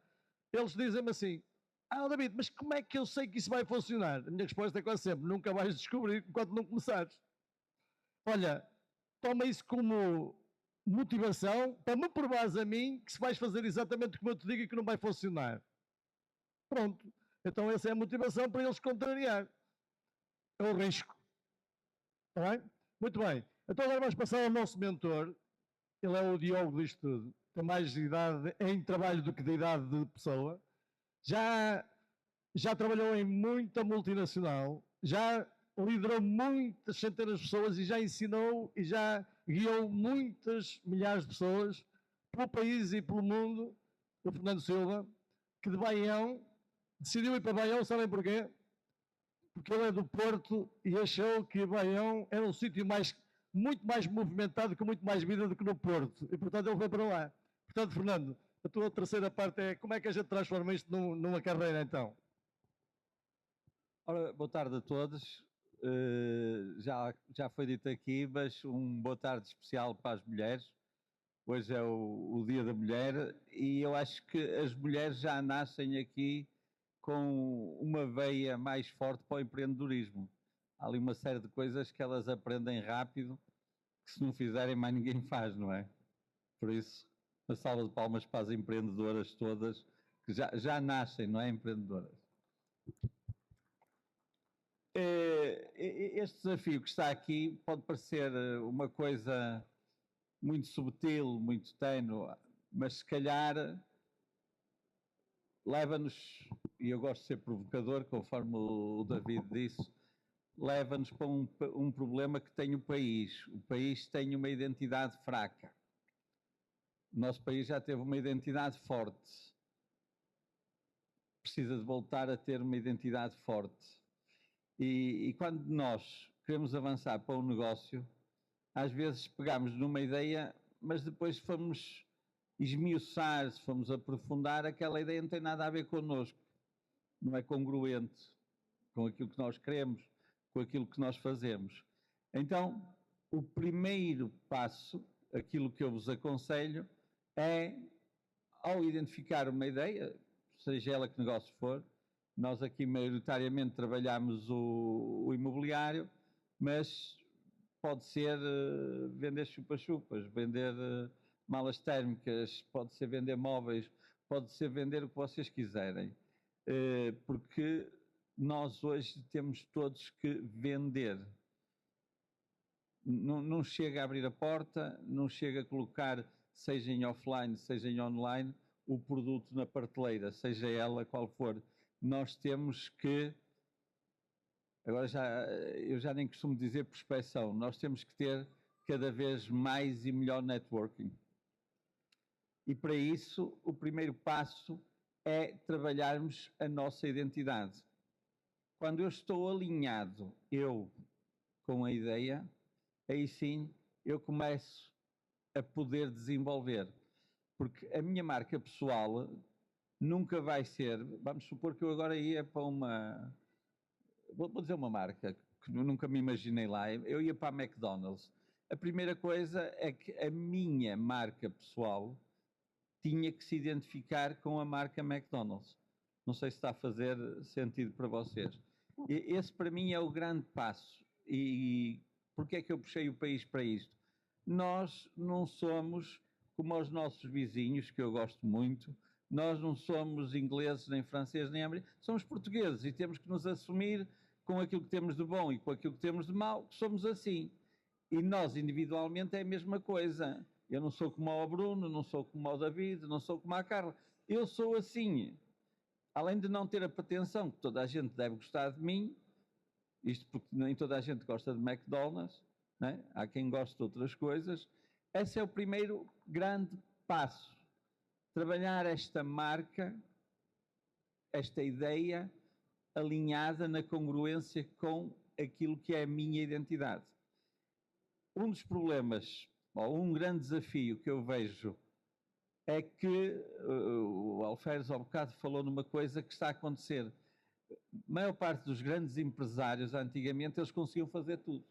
Eles dizem-me assim, David, mas como é que eu sei que isso vai funcionar? A minha resposta é quase sempre, nunca vais descobrir enquanto não começares. Olha, toma isso como motivação para me provares a mim que se vais fazer exatamente como eu te digo e que não vai funcionar. Pronto. Então essa é a motivação para eles contrariar. É o risco. Está bem? Muito bem. Então agora vamos passar ao nosso mentor. Ele é o Diogo disto tudo. Tem mais idade em trabalho do que de idade de pessoa. Já trabalhou em muita multinacional. Já liderou muitas centenas de pessoas e já ensinou e já guiou muitas milhares de pessoas pelo país e pelo mundo. O Fernando Silva, que de Baião decidiu ir para Baião, sabem porquê? Porque ele é do Porto e achou que Baião era um sítio muito mais movimentado, com muito mais vida do que no Porto. E, portanto, ele foi para lá. Portanto, Fernando, a tua terceira parte é como é que a gente transforma isto numa carreira, então? Ora, boa tarde a todos. Já foi dito aqui, mas boa tarde especial para as mulheres. Hoje é o Dia da Mulher e eu acho que as mulheres já nascem aqui com uma veia mais forte para o empreendedorismo. Há ali uma série de coisas que elas aprendem rápido, que se não fizerem mais ninguém faz, não é? Por isso, uma salva de palmas para as empreendedoras todas, que já nascem, não é, empreendedoras. Este desafio que está aqui pode parecer uma coisa muito subtil, muito tenue, mas se calhar leva-nos, e eu gosto de ser provocador, conforme o David disse, leva-nos para um problema que tem o país. O país tem uma identidade fraca. O nosso país já teve uma identidade forte. precisa de voltar a ter uma identidade forte. E quando nós queremos avançar para um negócio, às vezes pegamos numa ideia, mas depois fomos esmiuçar, se fomos aprofundar, aquela ideia não tem nada a ver connosco, não é congruente com aquilo que nós queremos, com aquilo que nós fazemos. Então, o primeiro passo, aquilo que eu vos aconselho, é, ao identificar uma ideia, seja ela que negócio for, nós aqui maioritariamente trabalhamos o imobiliário, mas pode ser vender chupa-chupas, vender malas térmicas, pode ser vender móveis, pode ser vender o que vocês quiserem. Porque nós hoje temos todos que vender. Não chega a abrir a porta, não chega a colocar, seja em offline, seja em online, o produto na prateleira, seja ela qual for. Nós temos que, agora eu já nem costumo dizer prospeção, nós temos que ter cada vez mais e melhor networking. E para isso, o primeiro passo é trabalharmos a nossa identidade. Quando eu estou alinhado, com a ideia, aí sim eu começo a poder desenvolver. Porque a minha marca pessoal nunca vai ser, vamos supor que eu agora ia para uma, vou dizer uma marca que nunca me imaginei lá, eu ia para a McDonald's. A primeira coisa é que a minha marca pessoal tinha que se identificar com a marca McDonald's. Não sei se está a fazer sentido para vocês. Esse para mim é o grande passo. E porquê é que eu puxei o país para isto? Nós não somos como os nossos vizinhos, que eu gosto muito, nós não somos ingleses, nem franceses, nem americanos, somos portugueses e temos que nos assumir com aquilo que temos de bom e com aquilo que temos de mau, que somos assim. E nós, individualmente, é a mesma coisa. Eu não sou como o Bruno, não sou como o David, não sou como a Carla. Eu sou assim. Além de não ter a pretensão que toda a gente deve gostar de mim, isto porque nem toda a gente gosta de McDonald's, né? Há quem goste de outras coisas. Esse é o primeiro grande passo. Trabalhar esta marca, esta ideia, alinhada na congruência com aquilo que é a minha identidade. Um dos problemas, ou um grande desafio que eu vejo, é que o Alferes ao bocado falou numa coisa que está a acontecer. A maior parte dos grandes empresários, antigamente, eles conseguiam fazer tudo.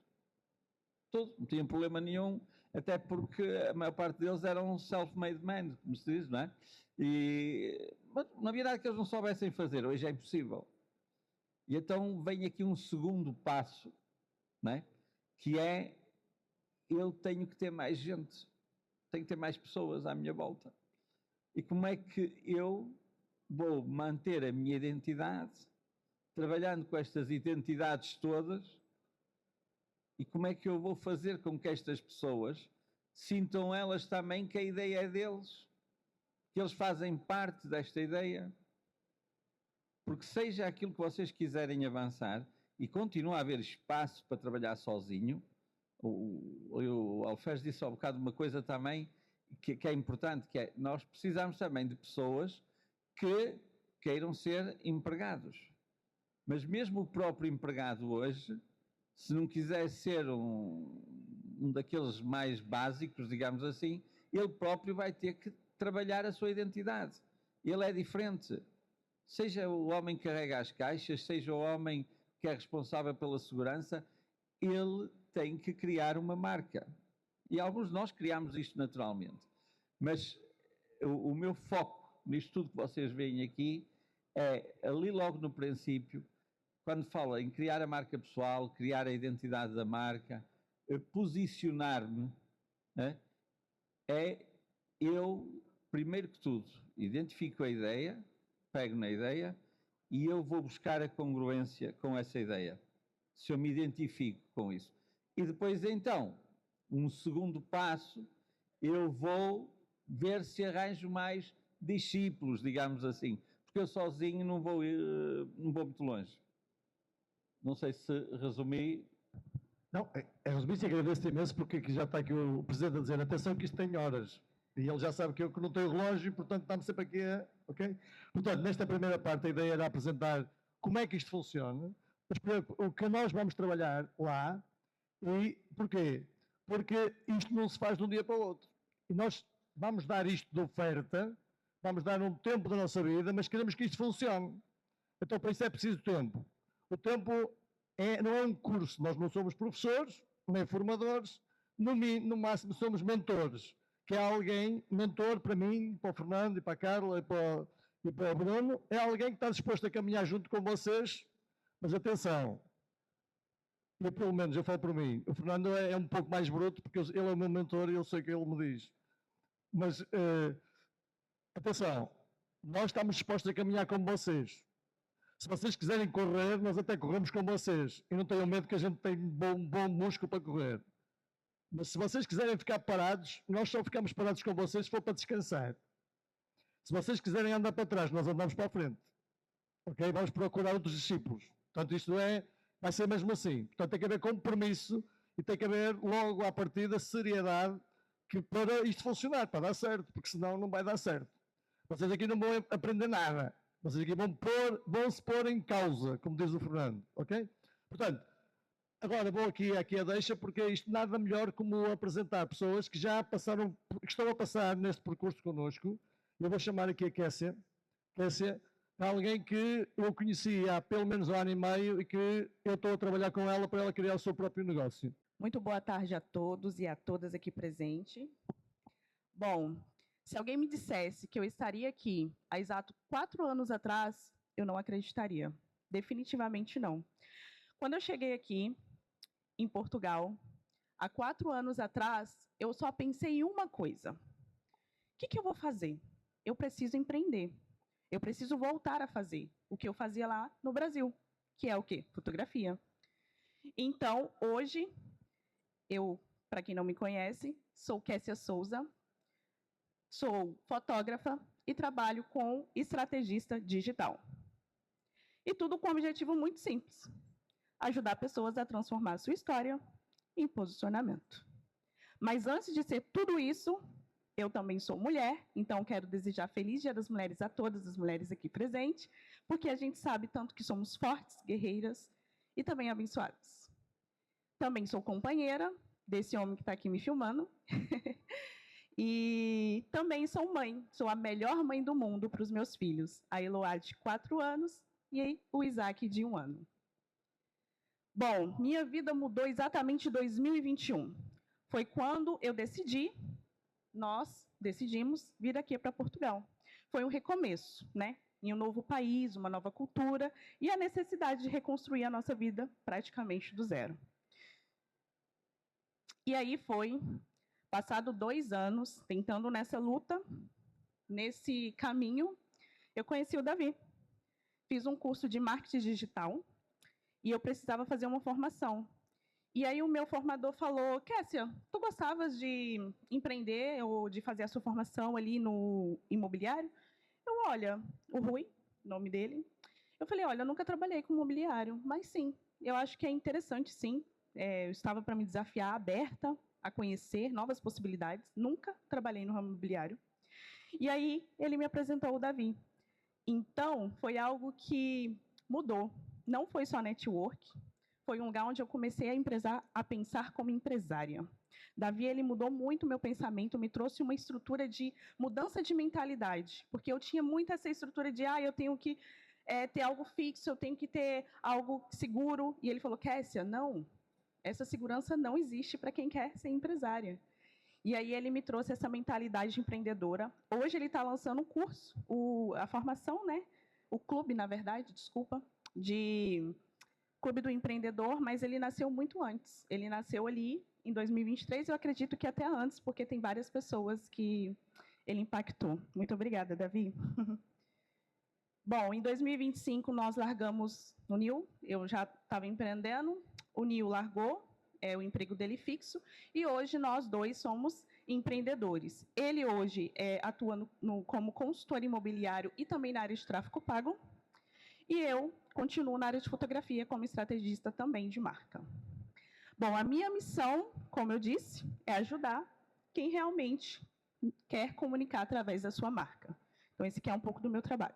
Tudo, não tinham problema nenhum, até porque a maior parte deles eram self-made men, como se diz, não é? Mas não havia nada que eles não soubessem fazer, hoje é impossível. E então vem aqui um segundo passo, não é? Que é, eu tenho que ter mais gente, tenho que ter mais pessoas à minha volta. E como é que eu vou manter a minha identidade, trabalhando com estas identidades todas, e como é que eu vou fazer com que estas pessoas sintam elas também que a ideia é deles, que eles fazem parte desta ideia? Porque seja aquilo que vocês quiserem avançar, e continua a haver espaço para trabalhar sozinho, o Alferes disse há um bocado uma coisa também que é importante, que é, nós precisamos também de pessoas que queiram ser empregados. Mas mesmo o próprio empregado hoje, se não quiser ser um daqueles mais básicos, digamos assim, ele próprio vai ter que trabalhar a sua identidade. Ele é diferente. Seja o homem que carrega as caixas, seja o homem que é responsável pela segurança, ele tem que criar uma marca. E alguns de nós criamos isto naturalmente. Mas o meu foco nisto tudo que vocês veem aqui é, ali logo no princípio, quando fala em criar a marca pessoal, criar a identidade da marca, posicionar-me, é eu, primeiro que tudo, identifico a ideia, pego na ideia e eu vou buscar a congruência com essa ideia, se eu me identifico com isso. E depois então, um segundo passo, eu vou ver se arranjo mais discípulos, digamos assim, porque eu sozinho não vou muito longe. Não sei se resumi. Não, resumi-se e agradeço imenso porque já está aqui o Presidente a dizer, atenção que isto tem horas. E ele já sabe que eu que não tenho relógio, portanto estamos sempre aqui ok? Portanto, nesta primeira parte a ideia era apresentar como é que isto funciona, mas o que nós vamos trabalhar lá, e porquê? Porque isto não se faz de um dia para o outro. E nós vamos dar isto de oferta, vamos dar um tempo da nossa vida, mas queremos que isto funcione. Então para isso é preciso tempo. O tempo não é um curso, nós não somos professores, nem formadores, no máximo somos mentores, que é alguém, mentor para mim, para o Fernando e para a Carla e para o Bruno, é alguém que está disposto a caminhar junto com vocês, mas atenção, eu pelo menos, eu falo por mim, o Fernando é um pouco mais bruto, porque ele é o meu mentor e eu sei o que ele me diz. Mas, atenção, nós estamos dispostos a caminhar com vocês. Se vocês quiserem correr, nós até corremos com vocês. E não tenham medo que a gente tem bom músculo para correr. Mas se vocês quiserem ficar parados, nós só ficamos parados com vocês se for para descansar. Se vocês quiserem andar para trás, nós andamos para a frente. Ok? Vamos procurar outros discípulos. Portanto, isto vai ser mesmo assim. Portanto, tem que haver compromisso e tem que haver, logo à partida, seriedade para isto funcionar, para dar certo, porque senão não vai dar certo. Vocês aqui não vão aprender nada. Vocês aqui vão se pôr em causa, como diz o Fernando, ok? Portanto, agora vou aqui a deixa, porque isto nada melhor como apresentar pessoas que já passaram, que estão a passar neste percurso connosco. Eu vou chamar aqui a Kessia. Kessia é alguém que eu conheci há pelo menos 1 ano e meio e que eu estou a trabalhar com ela para ela criar o seu próprio negócio. Muito boa tarde a todos e a todas aqui presentes. Bom, se alguém me dissesse que eu estaria aqui há exato 4 anos atrás, eu não acreditaria. Definitivamente não. Quando eu cheguei aqui, em Portugal, há 4 anos atrás, eu só pensei em uma coisa. O que eu vou fazer? Eu preciso empreender. Eu preciso voltar a fazer o que eu fazia lá no Brasil, que é o quê? Fotografia. Então, hoje, eu, para quem não me conhece, sou Kessia Souza, sou fotógrafa e trabalho com estrategista digital. E tudo com um objetivo muito simples: ajudar pessoas a transformar a sua história em posicionamento. Mas antes de ser tudo isso, eu também sou mulher, então quero desejar Feliz Dia das Mulheres a todas as mulheres aqui presentes, porque a gente sabe tanto que somos fortes, guerreiras e também abençoadas. Também sou companheira desse homem que está aqui me filmando. E também sou mãe, sou a melhor mãe do mundo para os meus filhos, a Eloá de 4 anos e o Isaac de 1 ano. Bom, minha vida mudou exatamente em 2021. Foi quando nós decidimos vir aqui para Portugal. Foi um recomeço, né? Em um novo país, uma nova cultura e a necessidade de reconstruir a nossa vida praticamente do zero. E aí foi, passado 2 anos, tentando nessa luta, nesse caminho, eu conheci o Davi. Fiz um curso de marketing digital e eu precisava fazer uma formação. E aí o meu formador falou: Kessia, tu gostavas de empreender ou de fazer a sua formação ali no imobiliário? Olha, o Rui, nome dele, eu falei: olha, eu nunca trabalhei com imobiliário, mas sim, eu acho que é interessante, sim. Eu estava para me desafiar, aberta a conhecer novas possibilidades, nunca trabalhei no ramo imobiliário. E aí ele me apresentou o Davi. Então, foi algo que mudou. Não foi só network, foi um lugar onde eu comecei a pensar como empresária. Davi, ele mudou muito o meu pensamento, me trouxe uma estrutura de mudança de mentalidade, porque eu tinha muito essa estrutura de, eu tenho que ter algo fixo, eu tenho que ter algo seguro. E ele falou: Kessia, não, essa segurança não existe para quem quer ser empresária. E aí ele me trouxe essa mentalidade empreendedora. Hoje ele está lançando um curso, a formação, né? O clube, na verdade, desculpa, de Clube do Empreendedor, mas ele nasceu muito antes. Ele nasceu ali em 2023, eu acredito que até antes, porque tem várias pessoas que ele impactou. Muito obrigada, Davi. Bom, em 2025 nós largamos o Nil, eu já estava empreendendo, o Nil largou, o emprego dele fixo, e hoje nós dois somos empreendedores. Ele hoje atua como consultor imobiliário e também na área de tráfego pago, e eu continuo na área de fotografia como estrategista também de marca. Bom, a minha missão, como eu disse, é ajudar quem realmente quer comunicar através da sua marca. Então, esse aqui é um pouco do meu trabalho.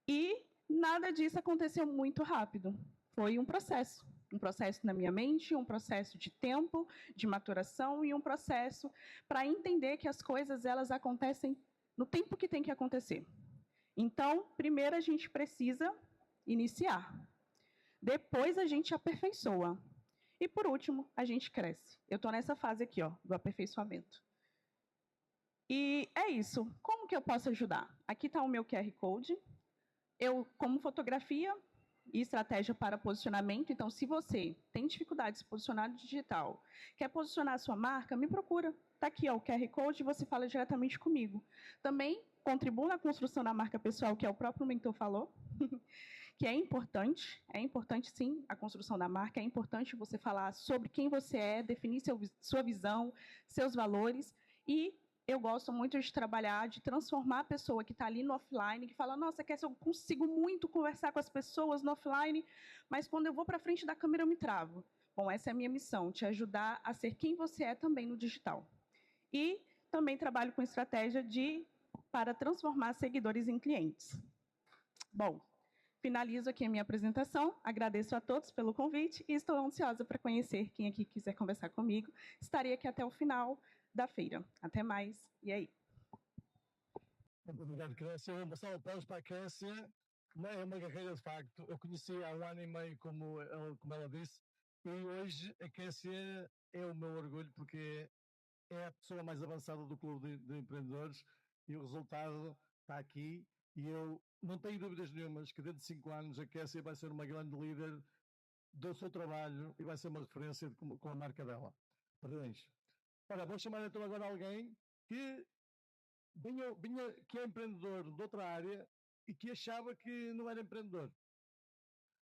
E nada disso aconteceu muito rápido. Foi um processo na minha mente, um processo de tempo, de maturação e um processo para entender que as coisas elas acontecem no tempo que tem que acontecer. Então, primeiro a gente precisa iniciar. Depois a gente aperfeiçoa. E por último, a gente cresce. Eu estou nessa fase aqui, ó, do aperfeiçoamento. E é isso. Como que eu posso ajudar? Aqui está o meu QR Code. Eu, como fotografia e estratégia para posicionamento, então, se você tem dificuldade de se posicionar no digital, quer posicionar a sua marca, me procura. Está aqui ó, o QR Code e você fala diretamente comigo. Também contribuo na construção da marca pessoal, que é o próprio mentor falou, que é importante sim a construção da marca, é importante você falar sobre quem você é, definir sua visão, seus valores, e eu gosto muito de trabalhar, de transformar a pessoa que está ali no offline, que fala, nossa, eu consigo muito conversar com as pessoas no offline, mas quando eu vou para frente da câmera eu me travo. Bom, essa é a minha missão, te ajudar a ser quem você é também no digital. E também trabalho com estratégia para transformar seguidores em clientes. Bom, finalizo aqui a minha apresentação, agradeço a todos pelo convite e estou ansiosa para conhecer quem aqui quiser conversar comigo. Estarei aqui até o final da feira. Até mais, e aí? Muito obrigado, Crescia. Uma salva de palmas para a Crescia. É uma guerreira, de facto. Eu conheci há 1 ano e meio, como ela disse, e hoje a Crescia é o meu orgulho, porque é a pessoa mais avançada do Clube de Empreendedores e o resultado está aqui. E eu não tenho dúvidas nenhumas que dentro de 5 anos a Crescia vai ser uma grande líder do seu trabalho e vai ser uma referência com a marca dela. Parabéns. Ora, vou chamar então agora alguém que que é empreendedor de outra área e que achava que não era empreendedor.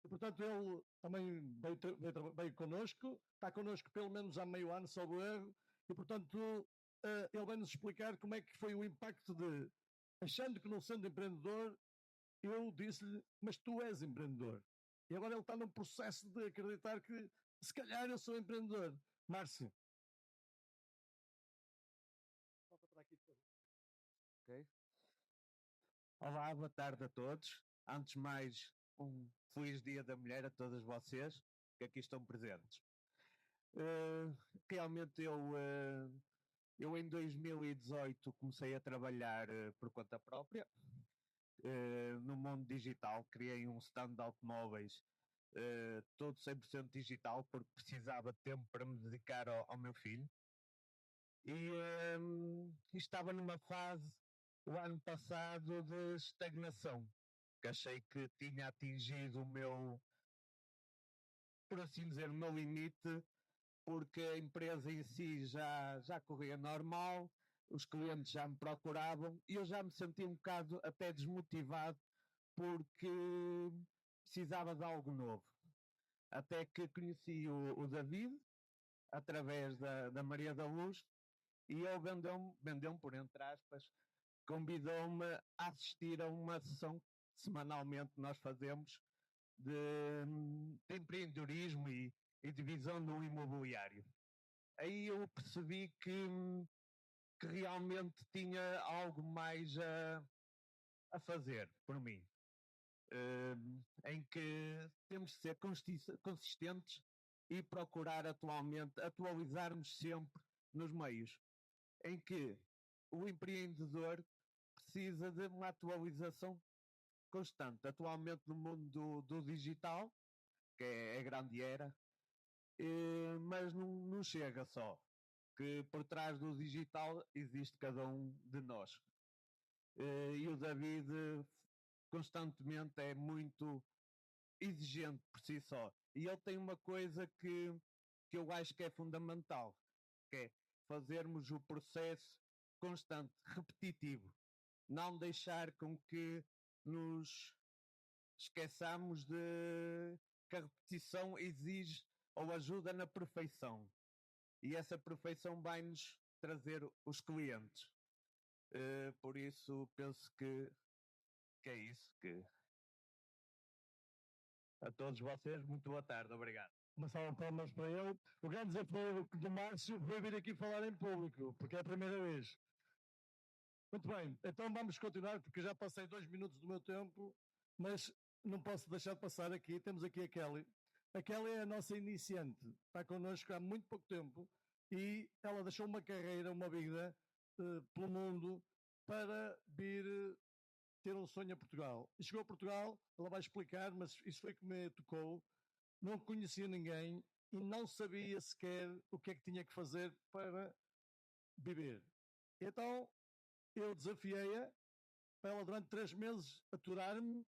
E, portanto, ele também veio connosco, está connosco pelo menos há meio ano, salvo erro, e, portanto, ele vai-nos explicar como é que foi o impacto de, achando que não sendo empreendedor, eu disse-lhe, mas tu és empreendedor. E agora ele está num processo de acreditar que, se calhar, eu sou empreendedor. Márcio. Okay. Olá, boa tarde a todos. Antes de mais, um feliz Dia da Mulher a todas vocês que aqui estão presentes. Realmente eu em 2018 comecei a trabalhar por conta própria no mundo digital. Criei um stand de automóveis todo 100% digital porque precisava de tempo para me dedicar ao meu filho. E estava numa fase o ano passado de estagnação, que achei que tinha atingido o meu, por assim dizer, o meu limite, porque a empresa em si já corria normal, os clientes já me procuravam e eu já me sentia um bocado até desmotivado porque precisava de algo novo. Até que conheci o David, através da Maria da Luz, e ele vendeu-me por entre aspas, convidou-me a assistir a uma sessão que semanalmente nós fazemos de empreendedorismo e de visão do imobiliário. Aí eu percebi que realmente tinha algo mais a fazer por mim, em que temos de ser consistentes e procurar atualizarmos sempre nos meios, em que o empreendedor precisa de uma atualização constante. Atualmente no mundo do digital, que é grande era, mas não chega só, que por trás do digital existe cada um de nós. E o David constantemente é muito exigente por si só. E ele tem uma coisa que eu acho que é fundamental, que é fazermos o processo constante, repetitivo. Não deixar com que nos esqueçamos de que a repetição exige ou ajuda na perfeição. E essa perfeição vai-nos trazer os clientes. Por isso penso que é isso. A todos vocês, muito boa tarde. Obrigado. Uma salva de palmas para ele. O grande desafio do Márcio foi vir aqui falar em público, porque é a primeira vez. Muito bem, então vamos continuar, porque já passei 2 minutos do meu tempo, mas não posso deixar de passar aqui. Temos aqui a Kelly. A Kelly é a nossa iniciante, está connosco há muito pouco tempo e ela deixou uma carreira, uma vida pelo mundo para vir ter um sonho a Portugal. E chegou a Portugal, ela vai explicar, mas isso foi que me tocou. Não conhecia ninguém e não sabia sequer o que é que tinha que fazer para viver. Então, eu desafiei-a para ela durante 3 meses aturar-me,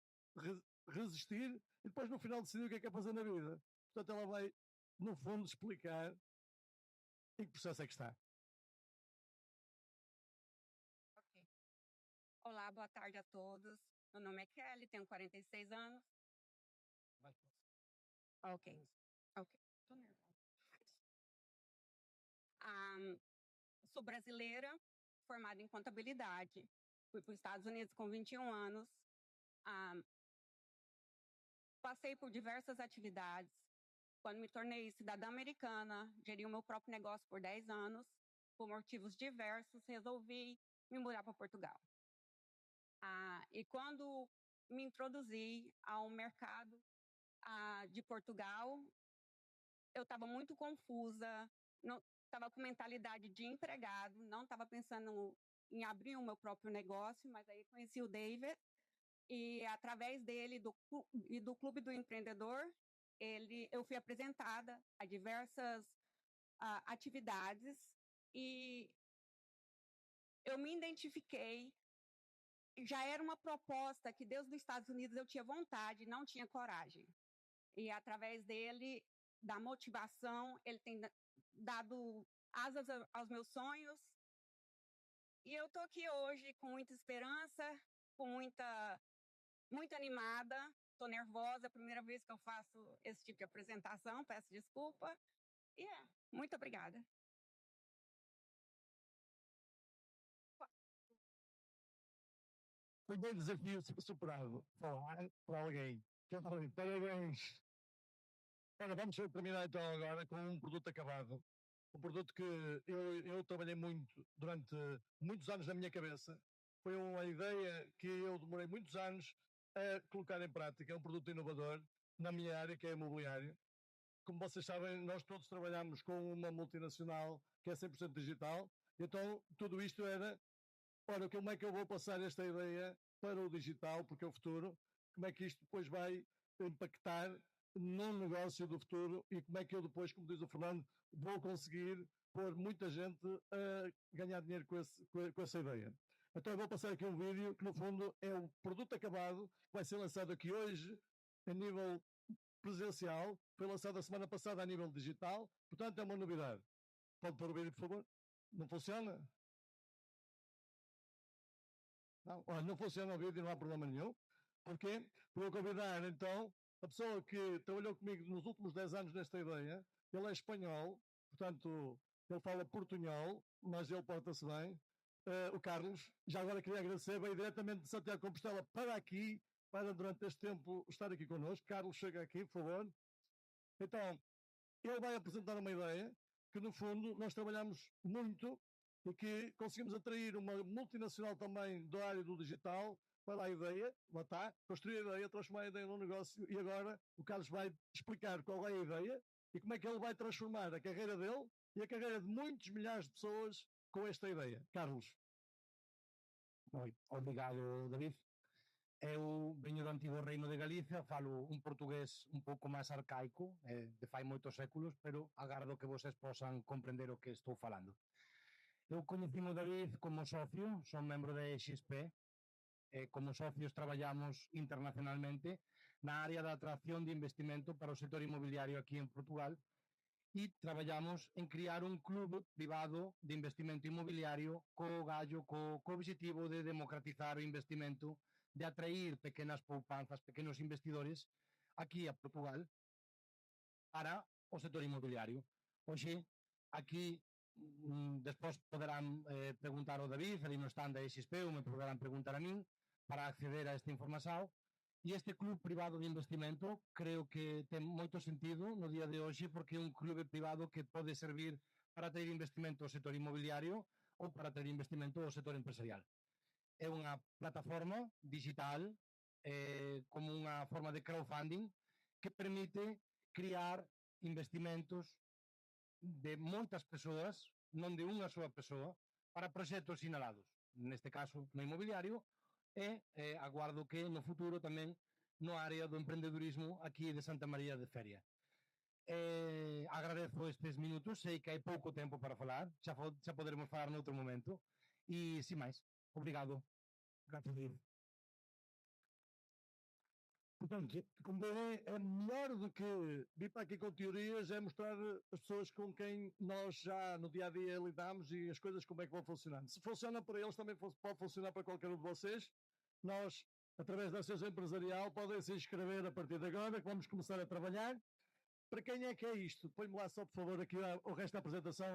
resistir e depois no final decidir o que é fazer na vida. Portanto, ela vai, no fundo, explicar em que processo é que está. Ok. Olá, boa tarde a todos. Meu nome é Kelly, tenho 46 anos. Ok. Tô nervosa. Sou brasileira, formada em contabilidade. Fui para os Estados Unidos com 21 anos. Passei por diversas atividades. Quando me tornei cidadã americana, geri o meu próprio negócio por 10 anos. Por motivos diversos, resolvi me mudar para Portugal. E quando me introduzi ao mercado de Portugal, eu estava muito confusa, estava com mentalidade de empregado, não estava pensando em abrir o meu próprio negócio, mas aí conheci o David e através dele e do Clube do Empreendedor, eu fui apresentada a diversas atividades e eu me identifiquei. Já era uma proposta que desde os Estados Unidos eu tinha vontade, não tinha coragem. E através dele, da motivação, ele tem dado asas aos meus sonhos. E eu estou aqui hoje com muita esperança, com muito animada. Estou nervosa, é a primeira vez que eu faço esse tipo de apresentação, peço desculpa. E muito obrigada. Primeiro desafio superado, falar para alguém. Parabéns. Ora, vamos terminar então agora com um produto acabado. Um produto que eu trabalhei muito durante muitos anos na minha cabeça. Foi uma ideia que eu demorei muitos anos a colocar em prática. É um produto inovador na minha área, que é imobiliário. Como vocês sabem, nós todos trabalhamos com uma multinacional que é 100% digital. Então, tudo isto era, ora, como é que eu vou passar esta ideia para o digital, porque é o futuro? Como é que isto depois vai impactar num negócio do futuro e como é que eu depois, como diz o Fernando, vou conseguir pôr muita gente a ganhar dinheiro com essa ideia. Então eu vou passar aqui um vídeo que no fundo é o produto acabado, que vai ser lançado aqui hoje a nível presencial, foi lançado a semana passada a nível digital, portanto é uma novidade. Pode pôr o vídeo, por favor? Não funciona? Não, olha, não funciona o vídeo, não há problema nenhum. Porquê? Vou convidar então a pessoa que trabalhou comigo nos últimos 10 anos nesta ideia. Ele é espanhol, portanto, ele fala portunhol, mas ele porta-se bem. O Carlos, já agora queria agradecer, veio diretamente de Santiago de Compostela para aqui, para durante este tempo estar aqui connosco. Carlos, chega aqui, por favor. Então, ele vai apresentar uma ideia que, no fundo, nós trabalhamos muito e que conseguimos atrair uma multinacional também da área do digital para a ideia, lá está, construir a ideia, transformar a ideia num negócio e agora o Carlos vai explicar qual é a ideia e como é que ele vai transformar a carreira dele e a carreira de muitos milhares de pessoas com esta ideia. Carlos. Obrigado, David. Eu veño do antigo Reino de Galicia, falo un portugués un pouco máis arcaico, de fai moitos séculos, pero agardo que vocês posan comprender o que estou falando. Eu coñecín o David como socio, son membro de XP, como socios traballamos internacionalmente na área da atracción de investimento para o sector inmobiliario aquí en Portugal e traballamos en criar un club privado de investimento inmobiliario co gallo, co objetivo de democratizar o investimento, de atrair pequenas poupanzas, pequenos investidores aquí a Portugal para o sector inmobiliario. Hoxe, aquí, despois poderán preguntar ao David, ali no stand da XP, ou me poderán preguntar a min, para acceder a esta información, E este clube privado de investimento creo que ten moito sentido no día de hoxe porque é un clube privado que pode servir para ter investimento ao sector inmobiliario ou para ter investimento ao sector empresarial. É unha plataforma digital como unha forma de crowdfunding que permite criar investimentos de moitas persoas, non de unha soa persoa, para proxectos sinalados. Neste caso, no inmobiliario, e aguardo que no futuro tamén no área do emprendedurismo aquí de Santa María de Feria. Agradezo estes minutos, sei que hai pouco tempo para falar, xa poderemos falar noutro momento, e, sin máis, obrigado. Gracias, David. Portanto, como bem é melhor do que vir para aqui com teorias, é mostrar as pessoas com quem nós já no dia a dia lidamos e as coisas como é que vão funcionando. Se funciona para eles, também pode funcionar para qualquer um de vocês. Nós, através da Associação Empresarial, podem se inscrever a partir de agora, que vamos começar a trabalhar. Para quem é que é isto? Põe-me lá só, por favor, aqui o resto da apresentação.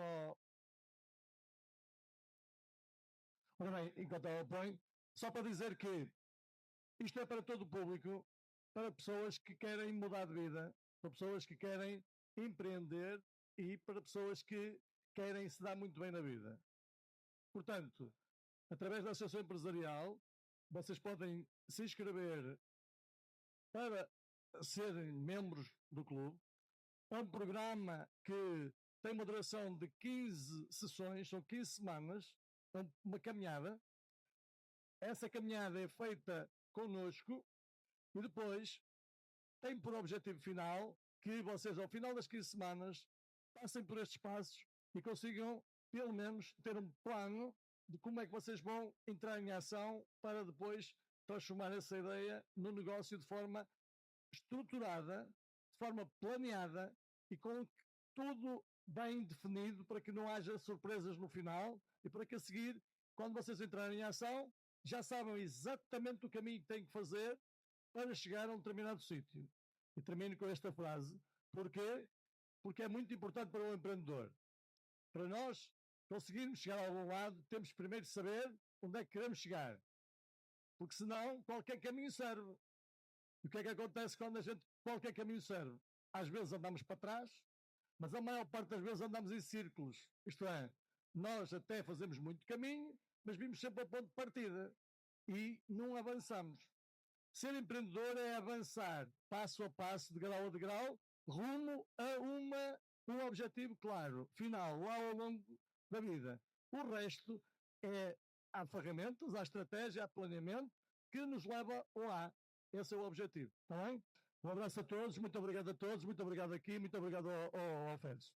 Ora bem, enquanto ela põe, só para dizer que isto é para todo o público, para pessoas que querem mudar de vida, para pessoas que querem empreender e para pessoas que querem se dar muito bem na vida. Portanto, através da Associação Empresarial, vocês podem se inscrever para serem membros do clube. É um programa que tem uma duração de 15 sessões, são 15 semanas, uma caminhada. Essa caminhada é feita connosco e depois tem por objetivo final que vocês, ao final das 15 semanas, passem por estes passos e consigam, pelo menos, ter um plano de como é que vocês vão entrar em ação para depois transformar essa ideia no negócio de forma estruturada, de forma planeada e com tudo bem definido para que não haja surpresas no final e para que a seguir, quando vocês entrarem em ação, já sabem exatamente o caminho que têm que fazer para chegar a um determinado sítio. E termino com esta frase. Porquê? Porque é muito importante para o empreendedor. Para nós conseguirmos chegar a algum lado, temos primeiro de saber onde é que queremos chegar. Porque senão qualquer caminho serve. E o que é que acontece quando qualquer caminho serve? Às vezes andamos para trás, mas a maior parte das vezes andamos em círculos. Isto é, nós até fazemos muito caminho, mas vimos sempre ao ponto de partida e não avançamos. Ser empreendedor é avançar passo a passo, de grau a degrau, rumo a um objetivo claro, final, lá ao longo da vida. O resto há ferramentas, há estratégia, há planeamento que nos leva lá. Esse é o objetivo, está bem? Um abraço a todos, muito obrigado a todos, muito obrigado aqui, muito obrigado ao Félix.